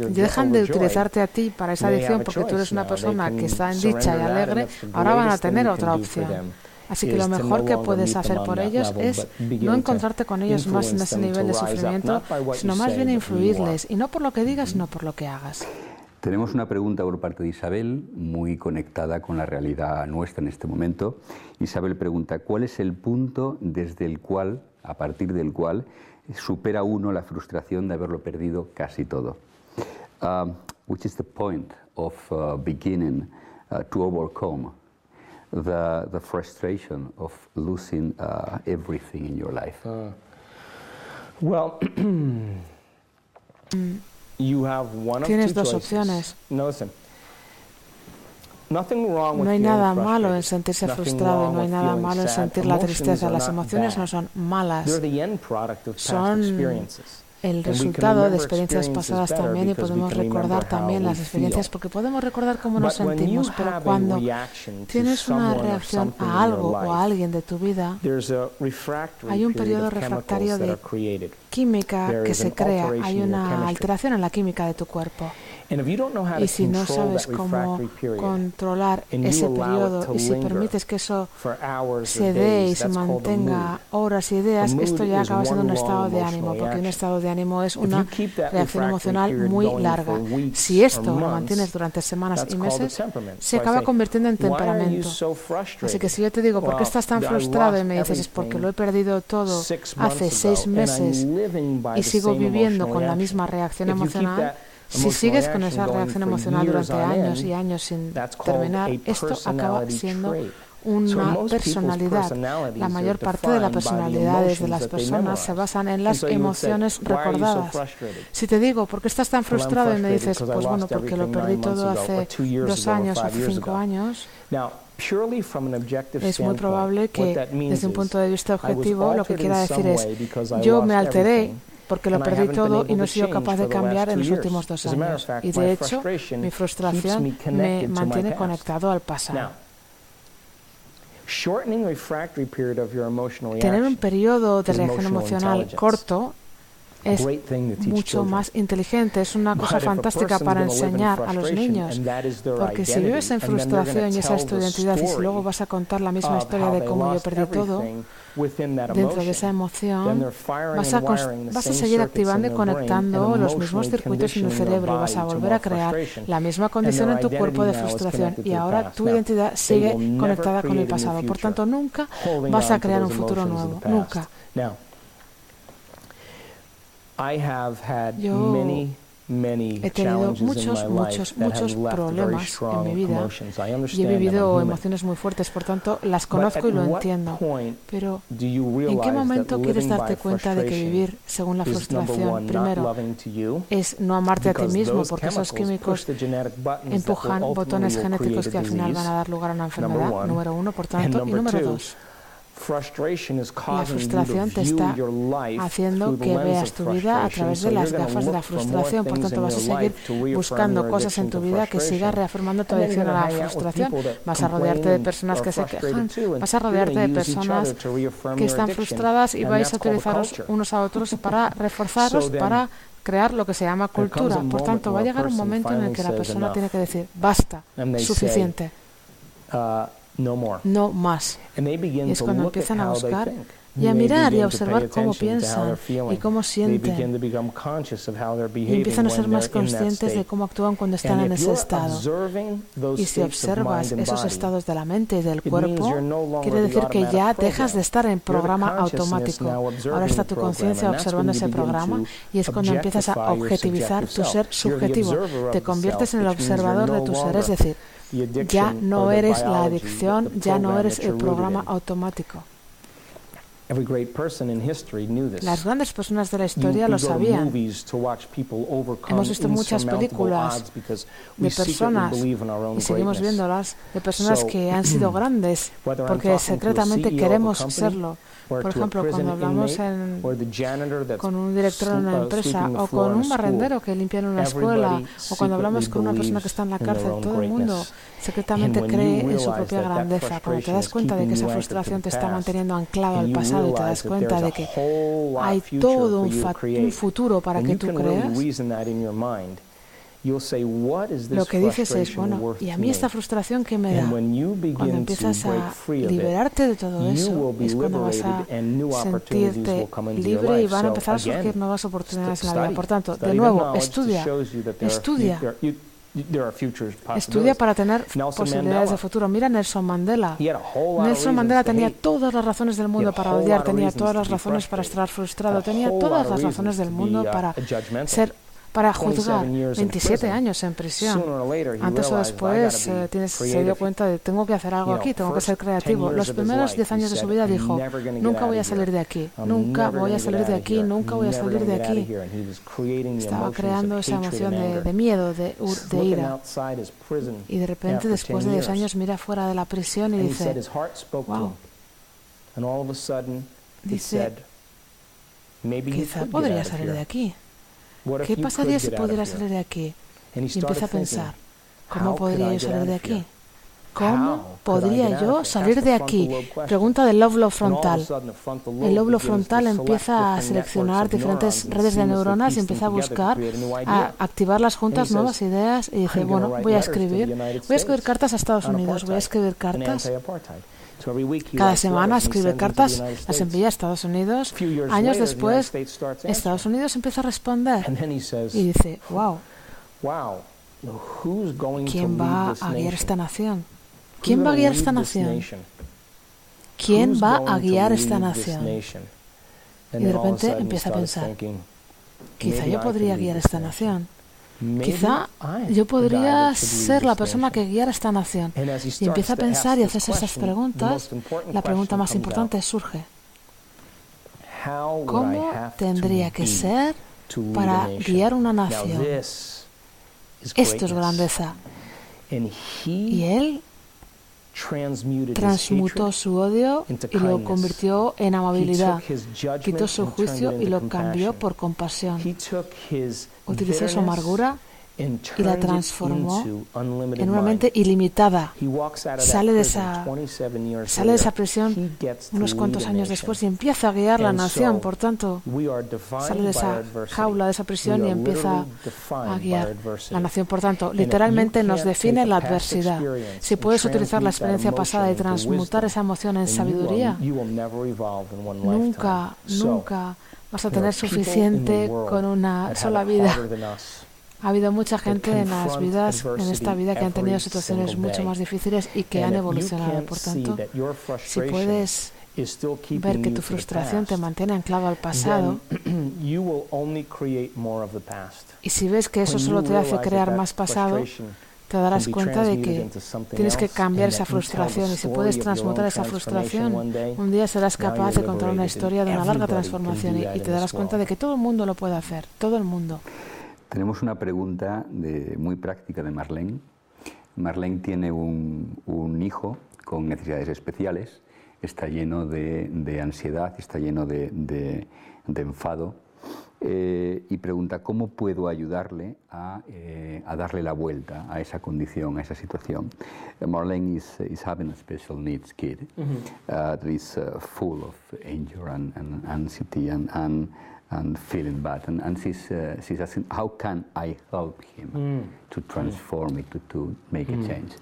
dejan de utilizarte a ti para esa adicción porque tú eres una persona que está en dicha y alegre, ahora van a tener otra opción. Así que lo mejor que puedes hacer por ellos es no encontrarte con ellos más en ese nivel de sufrimiento, sino más bien influirles, y no por lo que digas, sino por lo que hagas.
Tenemos una pregunta por parte de Isabel, muy conectada con la realidad nuestra en este momento. Isabel pregunta, ¿cuál es el punto desde el cual, a partir del cual, supera uno la frustración de haberlo perdido casi todo? Which is the point of beginning to overcome the frustration of losing everything in your life?
Well,
tienes dos opciones. No hay nada malo en sentirse frustrado, no hay nada malo en sentir la tristeza. Las emociones no son malas, son el resultado de experiencias pasadas también, y podemos recordar también las experiencias porque podemos recordar cómo nos sentimos, pero cuando tienes una reacción a algo o a alguien de tu vida, hay un periodo refractario de química que se crea, hay una alteración en la química de tu cuerpo. Y si no sabes cómo controlar ese periodo y si permites que eso se dé y se mantenga horas y días, esto ya acaba siendo un estado de ánimo, porque un estado de ánimo es una reacción emocional muy larga. Si esto lo mantienes durante semanas y meses, se acaba convirtiendo en temperamento. Así que si yo te digo, ¿por qué estás tan frustrado? Y me dices, es porque lo he perdido todo hace 6 meses y sigo viviendo con la misma reacción emocional. Si sigues con esa reacción emocional durante años y años sin terminar, esto acaba siendo una personalidad. La mayor parte de las personalidades de las personas se basan en las emociones recordadas. Si te digo, ¿por qué estás tan frustrado? Y me dices, pues bueno, porque lo perdí todo hace 2 años, hace 5 años. Es muy probable que, desde un punto de vista objetivo, lo que quiera decir es, yo me alteré porque lo perdí todo y no he sido capaz de cambiar en los últimos 2 años. Y de hecho, mi frustración me mantiene conectado al pasado. Tener un periodo de reacción emocional corto es mucho más inteligente, es una cosa fantástica para enseñar a los niños, porque si vives en frustración y esa es tu identidad, y si luego vas a contar la misma historia de cómo yo perdí todo, dentro de esa emoción vas a seguir activando y conectando los mismos circuitos en el cerebro y vas a volver a crear la misma condición en tu cuerpo de frustración, y ahora tu identidad sigue conectada con el pasado. Por tanto, nunca vas a crear un futuro nuevo, nunca. Yo he tenido muchos problemas en mi vida y he vivido emociones muy fuertes, por tanto las conozco y lo entiendo. Pero ¿en qué momento quieres darte cuenta de que vivir según la frustración, primero, es no amarte a ti mismo, porque esos químicos empujan botones genéticos que al final van a dar lugar a una enfermedad, número 1, por tanto, y número 2, la frustración te está haciendo que veas tu vida a través de las gafas de la frustración. Por tanto, vas a seguir buscando cosas en tu vida que sigan reafirmando tu adicción a la frustración. Vas a rodearte de personas que se quejan, vas a rodearte de personas que están frustradas y vais a utilizaros unos a otros para reforzaros, para crear lo que se llama cultura. Por tanto, va a llegar un momento en el que la persona tiene que decir, basta, suficiente. No más. Y es cuando empiezan a buscar y a mirar y a observar cómo piensan y cómo sienten. Y empiezan a ser más conscientes de cómo actúan cuando están en ese estado. Y si observas esos estados de la mente y del cuerpo, quiere decir que ya dejas de estar en programa automático. Ahora está tu conciencia observando ese programa y es cuando empiezas a objetivizar tu ser subjetivo. Te conviertes en el observador de tu ser, es decir, ya no eres la adicción, ya no eres el programa automático. Las grandes personas de la historia lo sabían. Hemos visto muchas películas de personas, y seguimos viéndolas, de personas que han sido grandes, porque secretamente queremos serlo. Por ejemplo, cuando hablamos con un director en una empresa, o con un barrendero que limpia en una escuela, o cuando hablamos con una persona que está en la cárcel, todo el mundo secretamente cree en su propia grandeza. Cuando te das cuenta de que esa frustración te está manteniendo anclado al pasado y te das cuenta de que hay todo un futuro para que tú creas, lo que dices es, bueno, ¿y a mí esta frustración qué me da? Cuando empiezas a liberarte de todo eso, es cuando vas a sentirte libre y van a empezar a surgir nuevas oportunidades en la vida. Por tanto, de nuevo, estudia para tener posibilidades de futuro. Mira Nelson Mandela. Nelson Mandela tenía todas las razones del mundo para odiar, tenía todas las razones para estar frustrado, tenía todas las razones del mundo para juzgar. 27 años en prisión. Antes o después se dio cuenta de tengo que hacer algo aquí, tengo que ser creativo. Los primeros 10 años de su vida dijo, nunca voy a salir de aquí, nunca voy a salir de aquí, nunca voy a salir de aquí. Estaba creando esa emoción de miedo, de ira. Y de repente, después de 10 años, mira fuera de la prisión y dice, wow. Dice, quizá podría salir de aquí. ¿Qué pasaría si pudiera salir de aquí? Y empieza a pensar, ¿cómo podría yo salir de aquí? ¿Cómo podría yo salir de aquí? Pregunta del lóbulo frontal. El lóbulo frontal empieza a seleccionar diferentes redes de neuronas y empieza a buscar, a activarlas juntas, nuevas ideas, y dice, bueno, voy a escribir cartas a Estados Unidos, voy a escribir cartas. Cada semana escribe cartas, las envía a Estados Unidos. Años después, Estados Unidos empieza a responder y dice, wow, ¿quién va a guiar esta nación? ¿Quién va a guiar esta nación? ¿Quién va a guiar esta nación? Y de repente empieza a pensar, quizá yo podría guiar esta nación. Quizá yo podría ser la persona que guiara esta nación. Y empieza a pensar y hacerse esas preguntas. La pregunta más importante surge. ¿Cómo tendría que ser para guiar una nación? Esto es grandeza. Y él transmutó su odio y lo convirtió en amabilidad. Quitó su juicio y lo cambió por compasión. Utilizó su amargura y la transformó en una mente ilimitada. Sale de esa prisión unos cuantos años después y empieza a guiar la nación. Por tanto, sale de esa jaula, de esa prisión, y empieza a guiar la nación. Por tanto, literalmente nos define la adversidad. Si puedes utilizar la experiencia pasada y transmutar esa emoción en sabiduría, nunca vas a tener suficiente con una sola vida. Ha habido mucha gente en esta vida que han tenido situaciones mucho más difíciles y que han evolucionado. Por tanto, si puedes ver que tu frustración te mantiene anclado al pasado, y si ves que eso solo te hace crear más pasado, te darás cuenta de que tienes que cambiar esa frustración, y si puedes transmutar esa frustración, un día serás capaz de contar una historia de una larga transformación, y te darás cuenta de que todo el mundo lo puede hacer, todo el mundo.
Tenemos una pregunta muy práctica de Marlene. Marlene tiene un hijo con necesidades especiales, está lleno de ansiedad, está lleno de enfado, y pregunta cómo puedo ayudarle a darle la vuelta a esa condición, a esa situación. Marlene is having a special needs kid that is full of anger and anxiety and feeling bad, and she's asking, how can I help him to transform it, to make a change?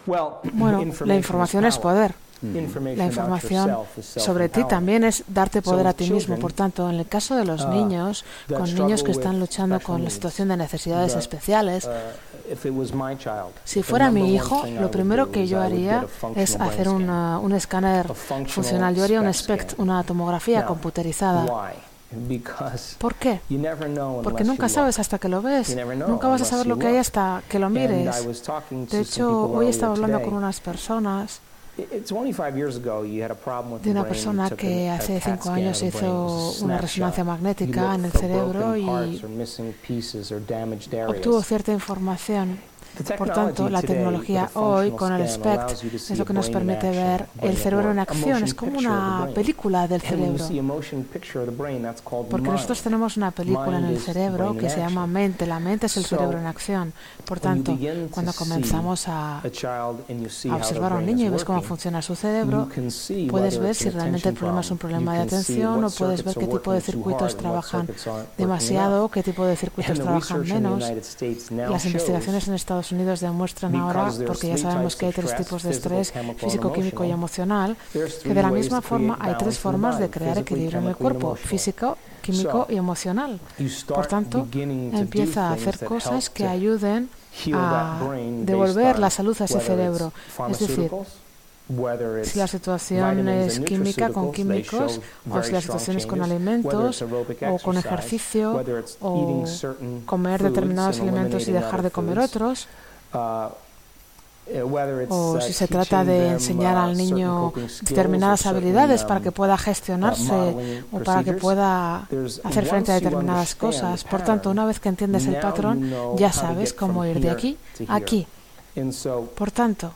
Bueno, la información es poder. La información sobre ti también es darte poder a ti mismo. Por tanto, en el caso de los niños, con niños que están luchando con la situación de necesidades especiales, si fuera mi hijo, lo primero que yo haría es hacer un escáner funcional. Yo haría un SPECT, una tomografía computerizada. ¿Por qué? Porque nunca sabes hasta que lo ves. Nunca vas a saber lo que hay hasta que lo mires. De hecho, hoy estaba hablando con unas personas de una persona que hace 5 años hizo una resonancia magnética en el cerebro y obtuvo cierta información. Por tanto, la tecnología hoy con el SPECT es lo que nos permite ver el cerebro en acción. Es como una película del cerebro. Porque nosotros tenemos una película en el cerebro que se llama mente. La mente es el cerebro en acción. Por tanto, cuando comenzamos a observar a un niño y ves cómo funciona su cerebro, puedes ver si realmente el problema es un problema de atención o puedes ver qué tipo de circuitos trabajan demasiado, qué tipo de circuitos trabajan menos. Las investigaciones en Estados Unidos demuestran ahora, porque ya sabemos que hay 3 tipos de estrés, físico, químico y emocional, que de la misma forma hay 3 formas de crear equilibrio en el cuerpo: físico, químico y emocional. Por tanto, empieza a hacer cosas que ayuden a devolver la salud a ese cerebro. Es decir, si la situación es química con químicos, o si la situación es con alimentos, o con ejercicio, o comer determinados alimentos y dejar de comer otros, o si se trata de enseñar al niño determinadas habilidades para que pueda gestionarse o para que pueda hacer frente a determinadas cosas. Por tanto, una vez que entiendes el patrón, ya sabes cómo ir de aquí a aquí. Por tanto,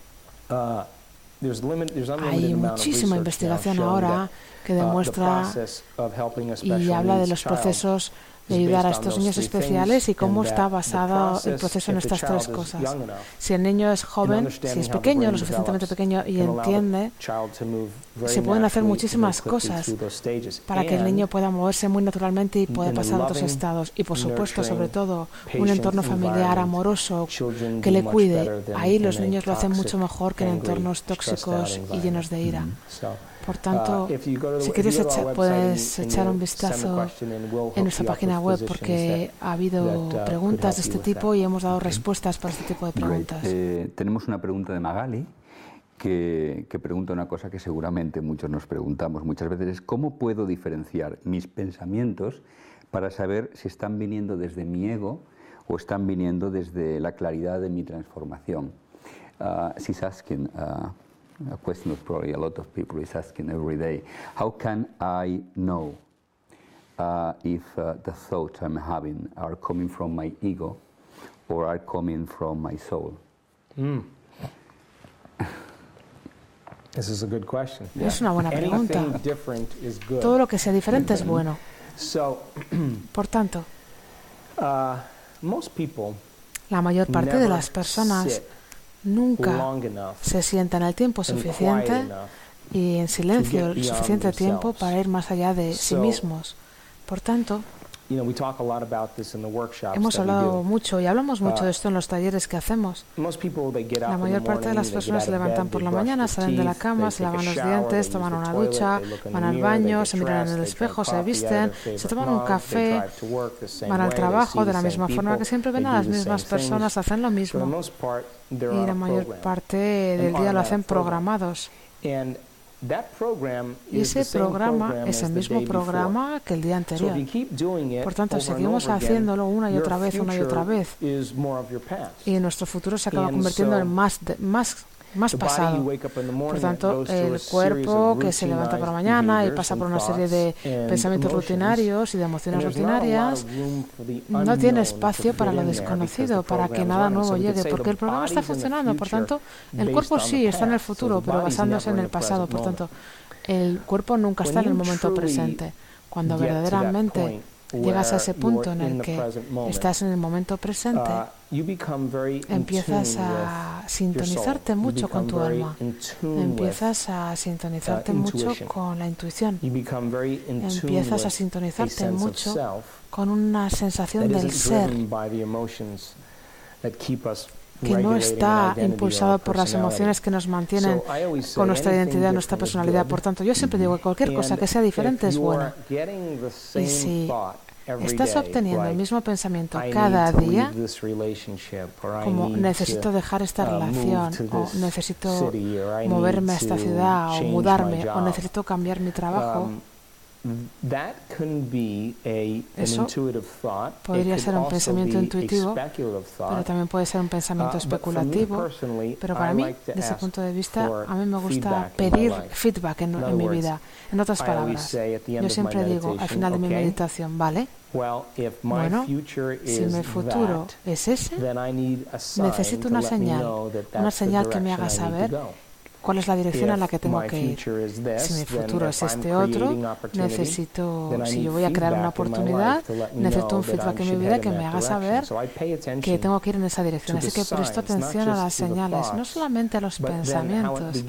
hay muchísima investigación ahora que demuestra y habla de los procesos de ayudar a estos niños especiales y cómo está basado el proceso en estas 3 cosas. Si el niño es joven, si es pequeño, lo suficientemente pequeño y entiende, se pueden hacer muchísimas cosas para que el niño pueda moverse muy naturalmente y pueda pasar a otros estados. Y por supuesto, sobre todo, un entorno familiar amoroso que le cuide. Ahí los niños lo hacen mucho mejor que en entornos tóxicos y llenos de ira. Por tanto, si quieres puedes echar un vistazo en nuestra página web, porque ha habido preguntas de este tipo y hemos dado respuestas para este tipo de preguntas.
Tenemos una pregunta de Magali que pregunta una cosa que seguramente muchos nos preguntamos muchas veces: es ¿cómo puedo diferenciar mis pensamientos para saber si están viniendo desde mi ego o están viniendo desde la claridad de mi transformación? She's asking a question that probably a lot of people is asking every day. How can I know if the thoughts I'm having are coming from my ego or are coming from my soul?
This is a good question.
Es una buena pregunta. Todo lo que sea diferente es bueno. Por tanto, la mayor parte de las personas nunca se sientan el tiempo suficiente y en silencio el suficiente tiempo para ir más allá de sí mismos. Por tanto, hemos hablado mucho y hablamos mucho de esto en los talleres que hacemos. La mayor parte de las personas se levantan por la mañana, salen de la cama, se lavan los dientes, toman una ducha, van al baño, se miran en el espejo, se visten, se toman un café, van al trabajo de la misma forma que siempre ven a las mismas personas, hacen lo mismo. Y la mayor parte del día lo hacen programados. Y ese programa es el mismo programa que el día anterior. Por tanto, seguimos haciéndolo una y otra vez, y nuestro futuro se acaba convirtiendo en más pasado. Por tanto, el cuerpo que se levanta por la mañana y pasa por una serie de pensamientos rutinarios y de emociones rutinarias no tiene espacio para lo desconocido, para que nada nuevo llegue, porque el programa está funcionando. Por tanto, el cuerpo sí está en el futuro, pero basándose en el pasado. Por tanto, el cuerpo nunca está en el momento presente. Cuando verdaderamente llegas a ese punto en el que estás en el momento presente, empiezas a sintonizarte mucho con tu alma, empiezas a sintonizarte mucho con la intuición, empiezas a sintonizarte mucho con una sensación del ser que no está impulsado por las emociones que nos mantienen con nuestra identidad, nuestra personalidad. Por tanto, yo siempre digo que cualquier cosa que sea diferente es buena. Y si estás obteniendo el mismo pensamiento cada día, como necesito dejar esta relación, o necesito moverme a esta ciudad, o mudarme, o necesito cambiar mi trabajo, Eso podría ser un pensamiento intuitivo, pero también puede ser un pensamiento especulativo. Pero para mí, desde ese punto de vista, a mí me gusta pedir feedback en mi vida. En otras palabras, yo siempre digo al final de mi meditación, ¿vale? Bueno, si mi futuro es ese, necesito una señal que me haga saber cuál es la dirección a la que tengo que ir. Si mi futuro es este otro, necesito, si yo voy a crear una oportunidad, necesito un feedback en mi vida que me haga saber que tengo que ir en esa dirección. Así que presto atención a las señales, no solamente a los pensamientos,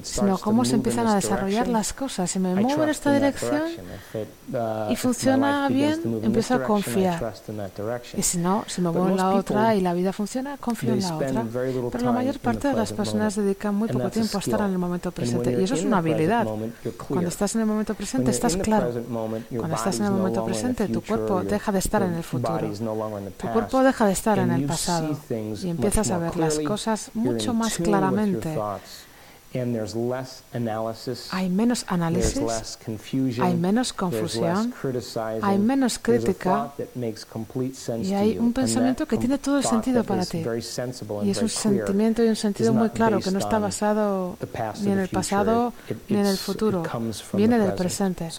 sino cómo se empiezan a desarrollar las cosas. Si me muevo en esta dirección y funciona bien, empiezo a confiar. Y si no, si me muevo en la otra y la vida funciona, confío en la otra. Pero la mayor parte de las personas dedican muy poco tiempo a estar en el momento presente, y eso es una habilidad. Cuando estás en el momento presente estás claro. Cuando estás en el momento presente, tu cuerpo deja de estar en el futuro. Tu cuerpo deja de estar en el pasado y empiezas a ver las cosas mucho más claramente. Hay menos análisis, hay menos confusión, hay menos crítica y hay un pensamiento que tiene todo el sentido para ti. Y es un sentimiento y un sentido muy claro que no está basado ni en el pasado ni en el futuro, viene del presente.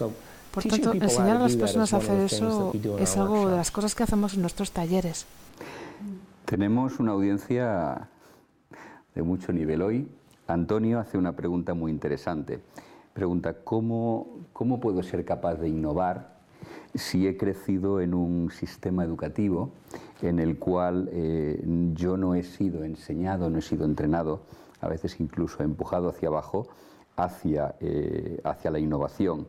Por tanto, enseñar a las personas a hacer eso es algo de las cosas que hacemos en nuestros talleres.
Tenemos una audiencia de mucho nivel hoy. Antonio hace una pregunta muy interesante. Pregunta, ¿cómo puedo ser capaz de innovar si he crecido en un sistema educativo en el cual yo no he sido enseñado, no he sido entrenado, a veces incluso empujado hacia abajo, hacia la innovación?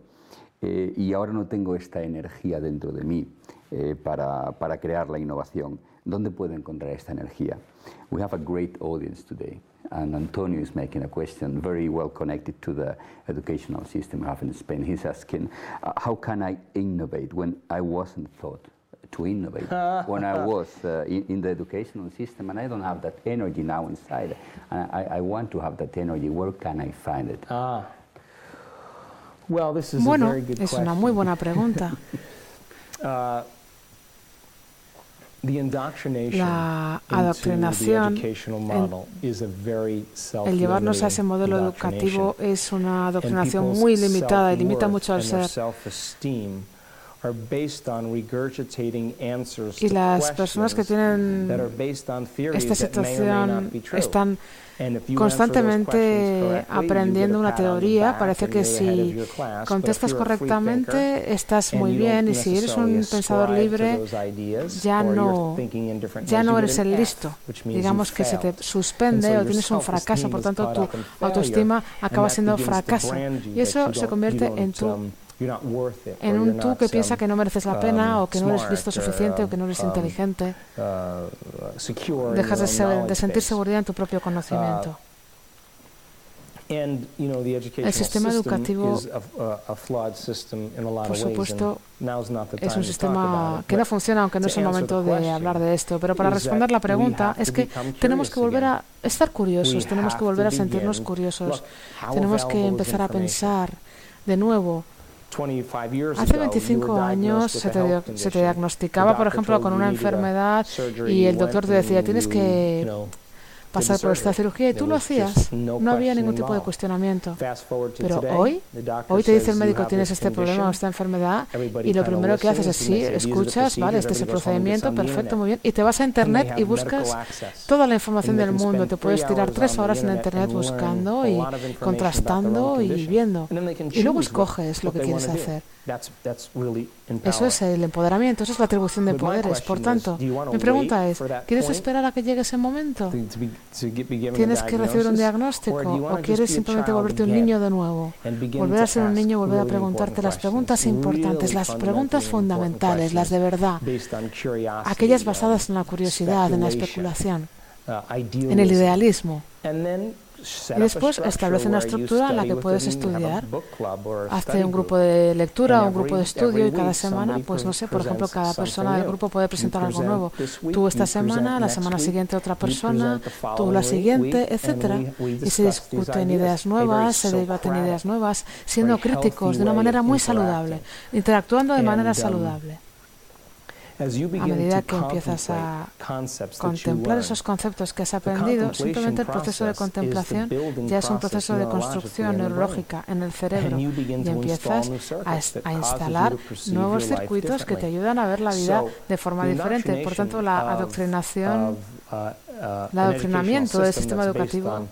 Y ahora no tengo esta energía dentro de mí para crear la innovación. ¿Dónde puedo encontrar esta energía? We have a great audience today. And Antonio is making a question very well connected to the educational system we have in Spain. He's asking, how can I innovate when I wasn't taught to innovate? When I was in the educational system, and I don't have that energy now inside. I want to have that energy. Where can I find it?
Well, this is
Bueno,
a very good
es
question.
una muy buena pregunta. La adoctrinación, el llevarnos a ese modelo educativo es una adoctrinación muy limitada y limita mucho al ser. Y las personas que tienen esta situación están constantemente aprendiendo una teoría. Parece que si contestas correctamente estás muy bien, y si eres un pensador libre ya no eres el listo. Digamos que se te suspende o tienes un fracaso, por tanto tu autoestima acaba siendo fracaso y eso se convierte en un tú que piensa que no mereces la pena, o que no eres listo suficiente, o que no eres inteligente. Dejas de sentir seguridad en tu propio conocimiento. El sistema educativo, por supuesto, es un sistema que no funciona, aunque no es el momento de hablar de esto. Pero para responder la pregunta, es que tenemos que volver a estar curiosos, tenemos que volver a sentirnos curiosos, tenemos que empezar a pensar de nuevo. Hace 25 años se te diagnosticaba, por ejemplo, con una enfermedad y el doctor te decía, tienes que pasar por esta cirugía, y tú lo hacías. No había ningún tipo de cuestionamiento. Pero hoy te dice el médico, tienes este problema o esta enfermedad, y lo primero que haces es, sí, escuchas, vale, este es el procedimiento, perfecto, muy bien, y te vas a internet y buscas toda la información del mundo. Te puedes tirar 3 horas en internet buscando y contrastando y viendo, y luego escoges lo que quieres hacer. Eso es el empoderamiento, eso es la atribución de poderes. Por tanto, mi pregunta es, ¿quieres esperar a que llegue ese momento? ¿Tienes que recibir un diagnóstico, o quieres simplemente volverte un niño de nuevo? Volver a ser un niño, volver a preguntarte las preguntas importantes, las preguntas fundamentales, las de verdad, aquellas basadas en la curiosidad, en la especulación, en el idealismo. Y después establece una estructura en la que puedes estudiar. Hazte un grupo de lectura o un grupo de estudio y cada semana, pues no sé, por ejemplo, cada persona del grupo puede presentar algo nuevo. Tú esta semana, la semana siguiente otra persona, tú la siguiente, etcétera. Y se discuten ideas nuevas, se debaten ideas nuevas, siendo críticos de una manera muy saludable, interactuando de manera saludable. A medida que empiezas a contemplar esos conceptos que has aprendido, simplemente el proceso de contemplación ya es un proceso de construcción neurológica en el cerebro y empiezas a instalar nuevos circuitos que te ayudan a ver la vida de forma diferente. Por tanto, el adoctrinamiento del sistema educativo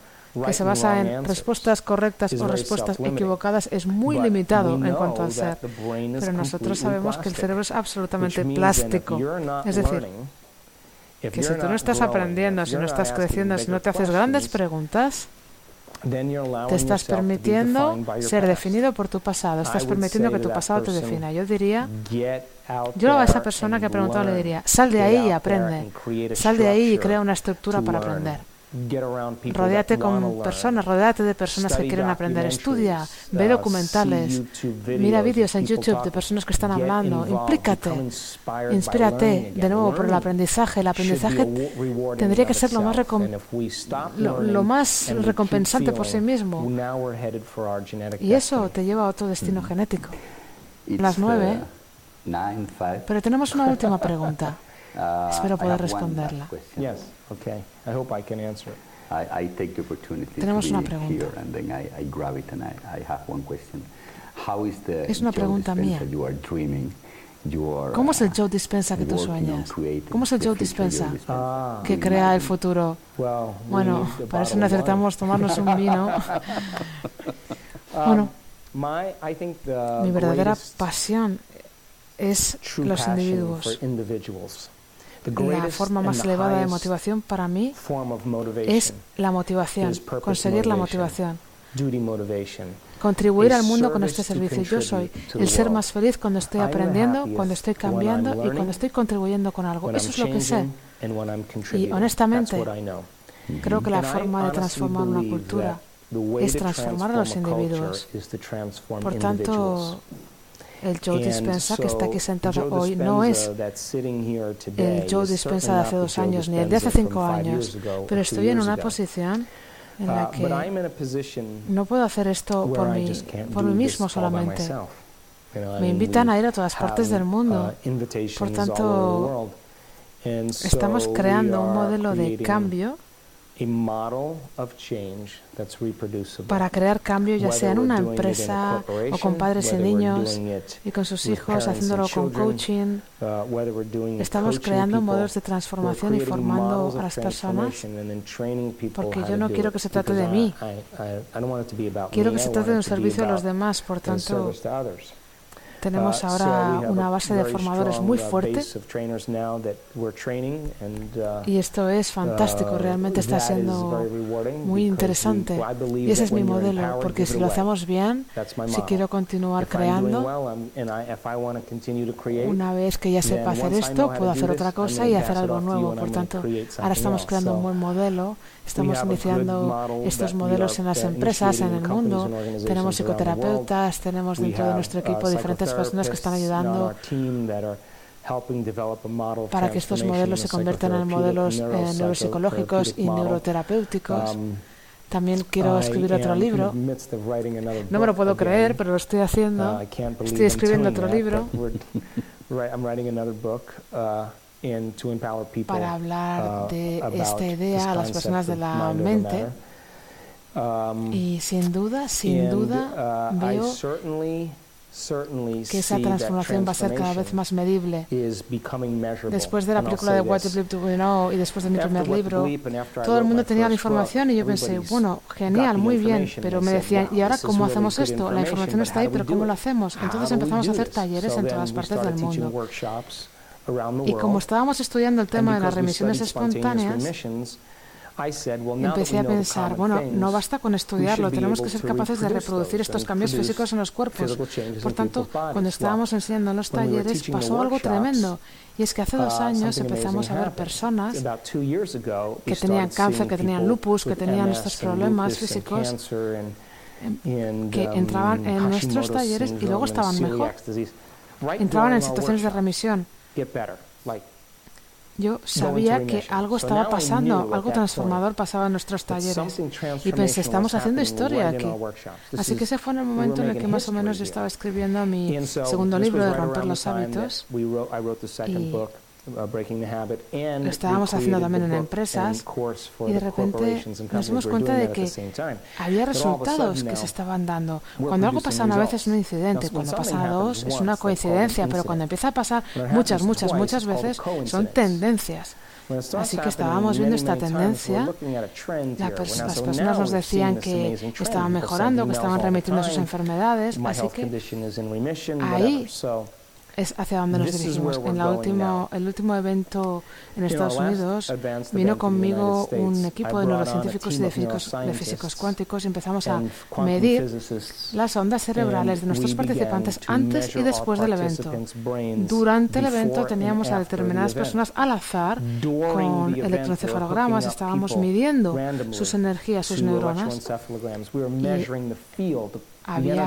que se basa en respuestas correctas o respuestas equivocadas es muy limitado en cuanto al ser. Pero nosotros sabemos que el cerebro es absolutamente plástico. Es decir, que si tú no estás aprendiendo, si no estás creciendo, si no te haces grandes preguntas, te estás permitiendo ser definido por tu pasado. Estás permitiendo que tu pasado te defina. Yo diría, yo a esa persona que ha preguntado le diría, sal de ahí y aprende. Sal de ahí y crea una estructura para aprender. Rodéate de personas que quieren aprender. Estudia, ve documentales, mira vídeos en YouTube de personas que están hablando. Implícate, inspírate de nuevo por el aprendizaje. El aprendizaje tendría que ser lo más recompensante por sí mismo. Y eso te lleva a otro destino genético. Las 9. Pero tenemos una última pregunta. Espero poder responderla.
Okay. I hope I can answer it.
I take the opportunity
Tenemos
to
una
be
pregunta.
here and then I grab it and I have one question. How is the
Es una pregunta mía.
you are dreaming?
¿Cómo es el Joe Dispenza que tú sueñas? ¿Cómo es el Joe Dispenza que crea el futuro? Bueno, para eso necesitamos tomarnos un vino. Bueno, mi verdadera pasión es los individuos. La forma más elevada de motivación para mí es la motivación, conseguir la motivación, contribuir al mundo con este servicio. Yo soy el ser más feliz cuando estoy aprendiendo, cuando estoy cambiando y cuando estoy contribuyendo con algo. Eso es lo que sé. Y honestamente, creo que la forma de transformar una cultura es transformar a los individuos. Por tanto, el Joe Dispenza que está aquí sentado hoy no es el Joe Dispenza de hace 2 años ni el de hace 5 años, pero estoy en una posición en la que no puedo hacer esto por mí mismo solamente. Me invitan a ir a todas partes del mundo. Por tanto, estamos creando un modelo de cambio para crear cambio, ya sea en una empresa o con padres y niños y con sus hijos, haciéndolo con coaching. Estamos creando modelos de transformación y formando a las personas, porque yo no quiero que se trate de mí, quiero que se trate de un servicio a los demás. Por tanto, tenemos ahora una base de formadores muy fuerte y esto es fantástico, realmente está siendo muy interesante y ese es mi modelo, porque si lo hacemos bien, si quiero continuar creando, una vez que ya sepa hacer esto, puedo hacer otra cosa y hacer algo nuevo. Por tanto, ahora estamos creando un buen modelo, estamos iniciando estos modelos en las empresas, en el mundo. Tenemos psicoterapeutas, tenemos dentro de nuestro equipo diferentes personas que están ayudando para que estos modelos se conviertan en modelos neuropsicológicos y neuroterapéuticos. También quiero escribir otro libro. No me lo puedo creer, pero lo estoy haciendo. Estoy escribiendo otro libro para hablar de esta idea a las personas de la mente. Y sin duda veo que esa transformación va a ser cada vez más medible. Después de la película de What the Bleep Do We Know y después de mi primer libro, todo el mundo tenía la información y yo pensé, bueno, genial, muy bien, pero me decían, ¿y ahora cómo hacemos esto? La información está ahí, pero ¿cómo lo hacemos? Entonces empezamos a hacer talleres en todas partes del mundo. Y como estábamos estudiando el tema de las remisiones espontáneas, empecé a pensar, bueno, no basta con estudiarlo, tenemos que ser capaces de reproducir estos cambios físicos en los cuerpos. Por tanto, cuando estábamos enseñando en los talleres, pasó algo tremendo. Y es que hace 2 años empezamos a ver personas que tenían cáncer, que tenían lupus, que tenían estos problemas físicos, que entraban en nuestros talleres y luego estaban mejor. Entraban en situaciones de remisión. Yo sabía que algo estaba pasando, algo transformador pasaba en nuestros talleres. Y pensé, estamos haciendo historia aquí. Así que ese fue en el momento en el que más o menos yo estaba escribiendo mi segundo libro de Romper los Hábitos. Lo estábamos haciendo también en empresas y de repente nos dimos cuenta de que había resultados que se estaban dando. Cuando algo pasa una vez es un incidente, cuando pasan 2 es una coincidencia, pero cuando empieza a pasar muchas veces son tendencias. Así que estábamos viendo esta tendencia. Las personas nos decían que estaban mejorando, que estaban remitiendo sus enfermedades, así que ahí es hacia donde nos dirigimos. En el último evento en Estados Unidos vino conmigo un equipo de neurocientíficos y de físicos cuánticos y empezamos a medir las ondas cerebrales de nuestros participantes antes y después del evento. Durante el evento teníamos a determinadas personas al azar con electroencefalogramas, estábamos midiendo sus energías, sus neuronas, y había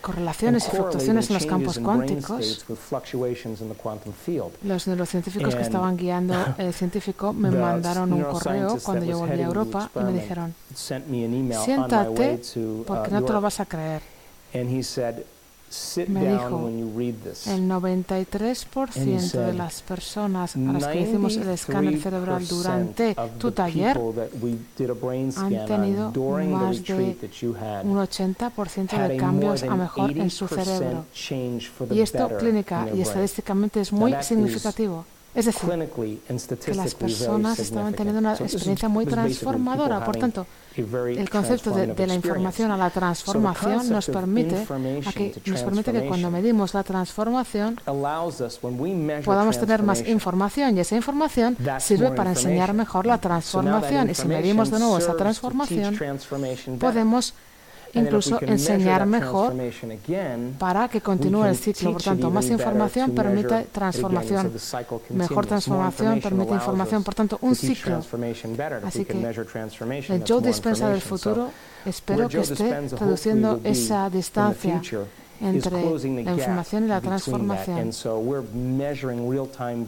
correlaciones y fluctuaciones en los campos cuánticos. Los neurocientíficos que estaban guiando el científico me mandaron un correo cuando yo volví a Europa y me dijeron, siéntate porque no te lo vas a creer. Me dijo, el 93% de las personas a las que hicimos el escáner cerebral durante tu taller han tenido más de un 80% de cambios a mejor en su cerebro. Y esto clínica y estadísticamente es muy significativo. Es decir, que las personas estaban teniendo una experiencia muy transformadora. Por tanto, el concepto de la información a la transformación nos permite que cuando medimos la transformación podamos tener más información, y esa información sirve para enseñar mejor la transformación. Y si medimos de nuevo esa transformación, podemos incluso enseñar mejor para que continúe el ciclo. Por tanto, más información permite transformación, mejor transformación permite información, por tanto, un ciclo. Así que el Joe Dispenza del futuro espero que esté reduciendo esa distancia entre la información y la transformación.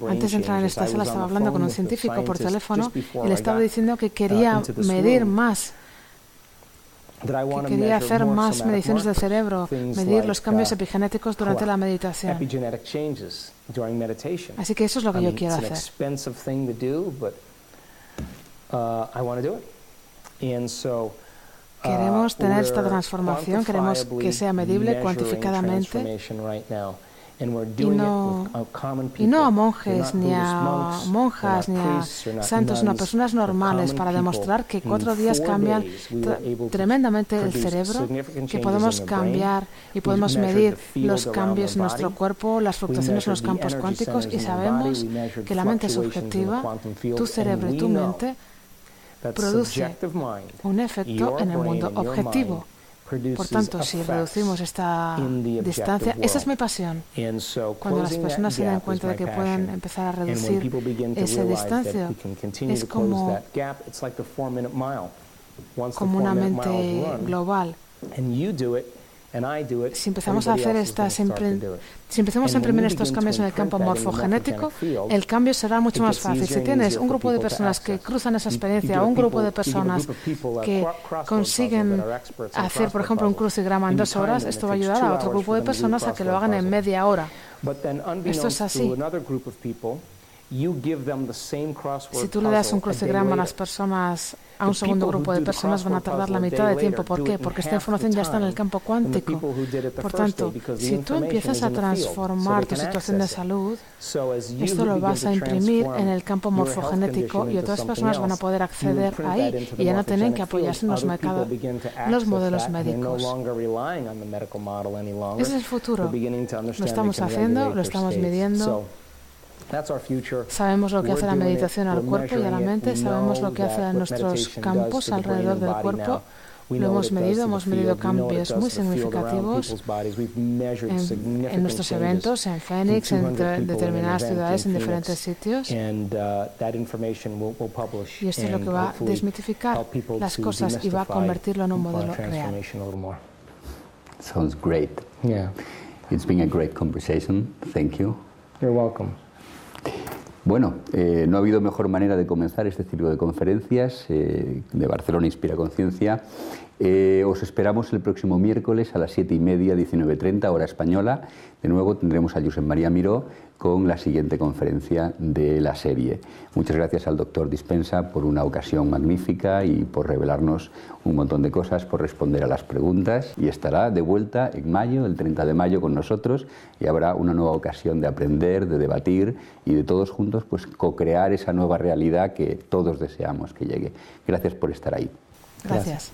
Antes de entrar en esta sala estaba hablando con un científico por teléfono y le estaba diciendo que quería medir más, que quería hacer más mediciones del cerebro, medir los cambios epigenéticos durante la meditación. Así que eso es lo que yo quiero hacer. Queremos tener esta transformación, queremos que sea medible cuantificadamente. Y no a monjes, ni a monjas, ni a santos, sino a personas normales, para demostrar que 4 días cambian tremendamente el cerebro, que podemos cambiar y podemos medir los cambios en nuestro cuerpo, las fluctuaciones en los campos cuánticos, y sabemos que la mente subjetiva, tu cerebro y tu mente, produce un efecto en el mundo objetivo. Por tanto, si reducimos esta distancia, esa es mi pasión. Cuando las personas se dan cuenta de que pueden empezar a reducir esa distancia, es como una mente global. Si empezamos a hacer si empezamos a imprimir estos cambios en el campo morfogenético, el cambio será mucho más fácil. Si tienes un grupo de personas que cruzan esa experiencia, o un grupo de personas que consiguen hacer, por ejemplo, un crucigrama en 2 horas, esto va a ayudar a otro grupo de personas a que lo hagan en media hora. Esto es así. Si tú le das un crucigrama a las personas, a un segundo grupo de personas, van a tardar la mitad de tiempo. ¿Por qué? Porque esta información ya está en el campo cuántico. Por tanto, si tú empiezas a transformar tu situación de salud, esto lo vas a imprimir en el campo morfogenético y otras personas van a poder acceder ahí y ya no tienen que apoyarse en los modelos médicos. Ese es el futuro. Lo estamos haciendo, lo estamos midiendo. Sabemos lo que hace la meditación al cuerpo y a la mente, sabemos lo que hace a nuestros campos alrededor del cuerpo. Lo hemos medido cambios muy significativos en nuestros eventos, en Phoenix, en determinadas ciudades, en diferentes sitios. Y esto es lo que va a desmitificar las cosas y va a convertirlo en un modelo real.
Sounds great.
Yeah.
It's been a great conversation. Thank you.
You're welcome.
Bueno, no ha habido mejor manera de comenzar este ciclo de conferencias de Barcelona Inspira Conciencia. Os esperamos el próximo miércoles a las 7:30, 19:30, hora española. De nuevo tendremos a Josep María Miró con la siguiente conferencia de la serie. Muchas gracias al doctor Dispensa por una ocasión magnífica y por revelarnos un montón de cosas, por responder a las preguntas. Y estará de vuelta en mayo, el 30 de mayo, con nosotros, y habrá una nueva ocasión de aprender, de debatir y de todos juntos pues co-crear esa nueva realidad que todos deseamos que llegue. Gracias por estar ahí.
Gracias.